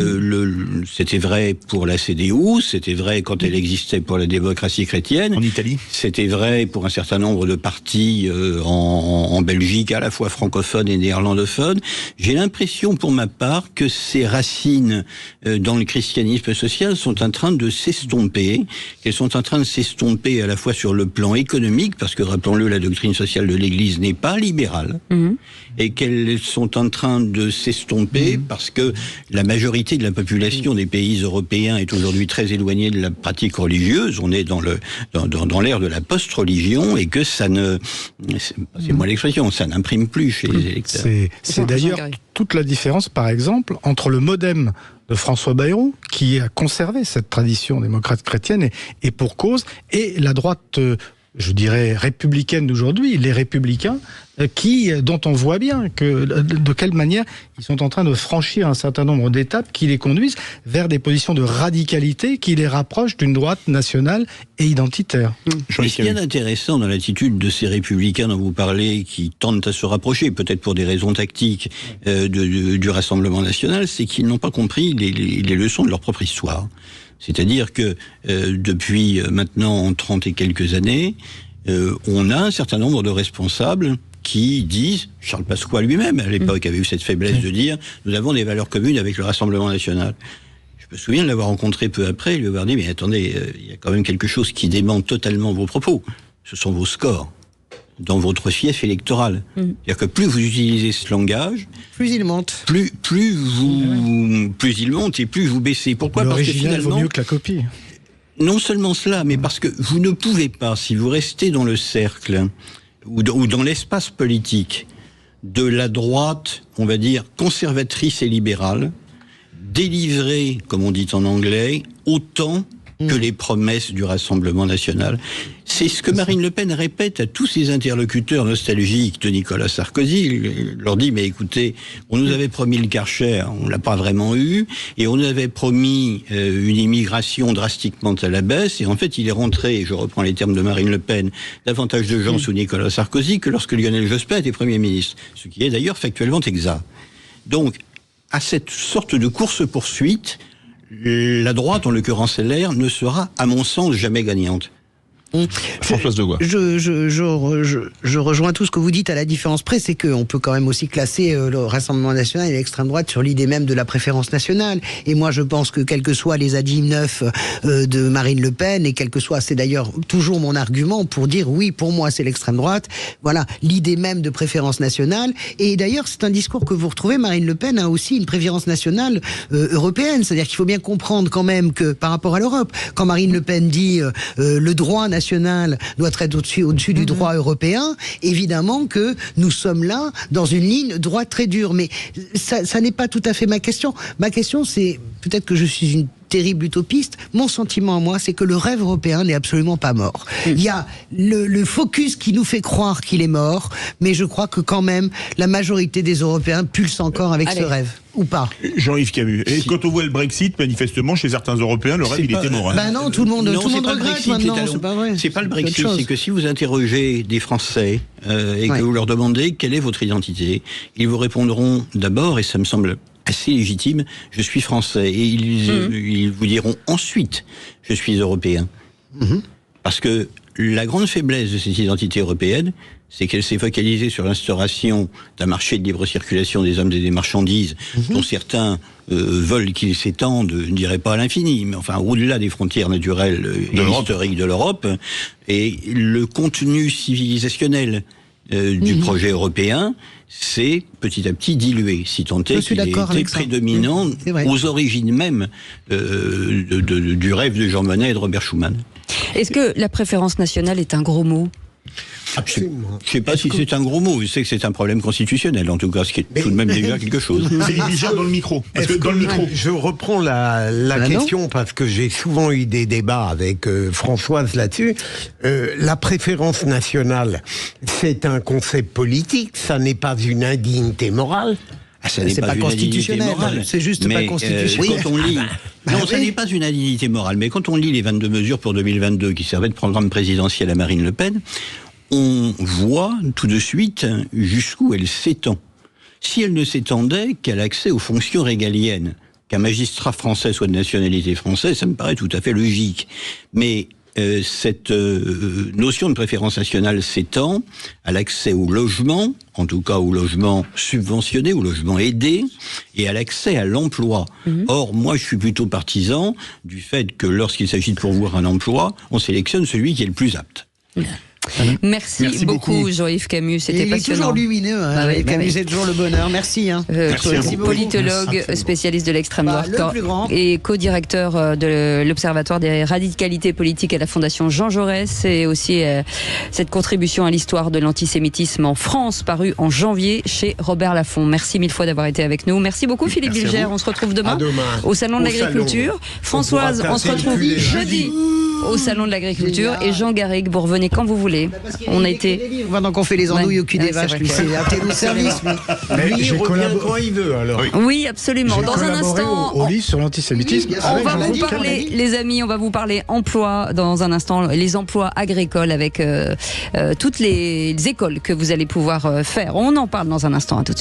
c'était vrai pour la CDU, c'était vrai quand elle existait pour la démocratie chrétienne. En Italie. C'était vrai pour un certain nombre de partis en Belgique, à la fois francophones et néerlandophones. J'ai l'impression, pour ma part, que ces racines dans le christianisme social sont en train de s'estomper. Qu'elles sont en train de s'estomper à la fois sur le plan économique, parce que, rappelons-le, la doctrine sociale de l'Église n'est pas libérale, et qu'elles sont en train de s'estomper parce que la majorité de la population des pays européens est aujourd'hui très éloignée de la pratique religieuse. On est dans l'ère de la post-religion et que ça ne, c'est moi l'expression, ça n'imprime plus chez les électeurs. C'est d'ailleurs toute la différence, par exemple, entre le MoDem de François Bayrou, qui a conservé cette tradition démocrate chrétienne et pour cause, et la droite, je dirais, républicaine d'aujourd'hui, les Républicains, dont on voit bien de quelle manière ils sont en train de franchir un certain nombre d'étapes qui les conduisent vers des positions de radicalité qui les rapprochent d'une droite nationale et identitaire. Ce qu'il y a d'intéressant dans l'attitude de ces républicains dont vous parlez, qui tentent à se rapprocher, peut-être pour des raisons tactiques, du Rassemblement national, c'est qu'ils n'ont pas compris les leçons de leur propre histoire. C'est-à-dire que depuis maintenant 30 et quelques années, on a un certain nombre de responsables qui disent, Charles Pasqua lui-même à l'époque avait eu cette faiblesse de dire, nous avons des valeurs communes avec le Rassemblement national. Je me souviens de l'avoir rencontré peu après, lui avoir dit, mais attendez, il y a quand même quelque chose qui dément totalement vos propos. Ce sont vos scores dans votre fief électoral. C'est-à-dire que plus vous utilisez ce langage, plus il monte. Plus il monte et plus vous baissez. Pourquoi ? Parce que finalement, vaut mieux que la copie. Non seulement cela, mais parce que vous ne pouvez pas, si vous restez dans le cercle ou dans l'espace politique de la droite, on va dire, conservatrice et libérale, délivrer, comme on dit en anglais, autant que les promesses du Rassemblement national. C'est ce que Marine Le Pen répète à tous ses interlocuteurs nostalgiques de Nicolas Sarkozy. Il leur dit, mais écoutez, on nous avait promis le Karcher, on l'a pas vraiment eu, et on nous avait promis une immigration drastiquement à la baisse, et en fait il est rentré, je reprends les termes de Marine Le Pen, davantage de gens sous Nicolas Sarkozy que lorsque Lionel Jospin était Premier ministre, ce qui est d'ailleurs factuellement exact. Donc, à cette sorte de course-poursuite, la droite, en l'occurrence LR, ne sera, à mon sens, jamais gagnante. Françoise Degois. Je rejoins tout ce que vous dites, à la différence près, c'est qu'on peut quand même aussi classer le Rassemblement national et l'extrême droite sur l'idée même de la préférence nationale. Et moi, je pense que quels que soient les adymes neufs de Marine Le Pen, et quel que soit, c'est d'ailleurs toujours mon argument pour dire oui, pour moi, c'est l'extrême droite. Voilà, l'idée même de préférence nationale. Et d'ailleurs, c'est un discours que vous retrouvez. Marine Le Pen a aussi une préférence nationale européenne. C'est-à-dire qu'il faut bien comprendre quand même que par rapport à l'Europe, quand Marine Le Pen dit le droit national doit être au-dessus du droit européen, évidemment que nous sommes là dans une ligne droite très dure. Mais ça n'est pas tout à fait ma question. Ma question, c'est, peut-être que je suis une terrible utopiste, mon sentiment à moi, c'est que le rêve européen n'est absolument pas mort. Il y a le focus qui nous fait croire qu'il est mort, mais je crois que quand même, la majorité des Européens pulsent encore avec ce rêve. Ou pas. Jean-Yves Camus. Et quand on voit le Brexit, manifestement, chez certains Européens, le rêve, il était mort. Ben non, tout le monde regrette maintenant, c'est pas vrai. C'est pas le Brexit, c'est que si vous interrogez des Français et que vous leur demandez quelle est votre identité, ils vous répondront d'abord, et ça me semble assez légitime, je suis français. Et ils vous diront ensuite, je suis européen. Parce que la grande faiblesse de cette identité européenne, c'est qu'elle s'est focalisée sur l'instauration d'un marché de libre circulation des hommes et des marchandises, dont certains veulent qu'il s'étende, je ne dirais pas à l'infini, mais enfin au-delà des frontières naturelles et historiques de l'Europe. Et le contenu civilisationnel du projet européen, c'est petit à petit dilué, si tant est qu'il a été prédominant aux origines même du rêve de Jean Monnet et de Robert Schuman. Est-ce que la préférence nationale est un gros mot ? Absolument. Je ne sais pas si c'est un gros mot, je sais que c'est un problème constitutionnel, en tout cas, ce qui est tout de même déjà quelque chose. C'est Bichard dans le micro. Parce que dans le micro. Je reprends la question parce que j'ai souvent eu des débats avec Françoise là-dessus. La préférence nationale, c'est un concept politique, ça n'est pas une indignité morale. Ça n'est pas constitutionnel, c'est juste pas constitutionnel. Quand on lit, non, ça n'est pas une indignité morale, mais quand on lit les 22 mesures pour 2022 qui servaient de programme présidentiel à Marine Le Pen, on voit tout de suite jusqu'où elle s'étend. Si elle ne s'étendait qu'à l'accès aux fonctions régaliennes, qu'un magistrat français soit de nationalité française, ça me paraît tout à fait logique. Mais cette notion de préférence nationale s'étend à l'accès au logement, en tout cas au logement subventionné, au logement aidé, et à l'accès à l'emploi. Or, moi, je suis plutôt partisan du fait que lorsqu'il s'agit de pourvoir un emploi, on sélectionne celui qui est le plus apte. Merci beaucoup Jean-Yves Camus, c'était passionnant. Il est toujours lumineux, Camus, c'est toujours le bonheur. Merci. Merci politologue, spécialiste de l'extrême droite et co-directeur de l'Observatoire des radicalités politiques à la Fondation Jean Jaurès, et aussi cette contribution à l'histoire de l'antisémitisme en France, parue en janvier chez Robert Laffont. Merci mille fois d'avoir été avec nous. Merci beaucoup Philippe Bilger. On se retrouve demain au Salon de l'Agriculture. Françoise, on se retrouve jeudi au Salon de l'Agriculture, et Jean Garrigue, vous revenez quand vous voulez. On a été. Pendant qu'on fait les andouilles au cul des vaches, lui, c'est un téléservice. Lui, il revient quand il veut, alors. Oui, absolument. Dans un instant. Au livre sur l'antisémitisme. On va vous parler, les amis, on va vous parler emploi dans un instant, les emplois agricoles avec toutes les écoles que vous allez pouvoir faire. On en parle dans un instant. À tout de suite.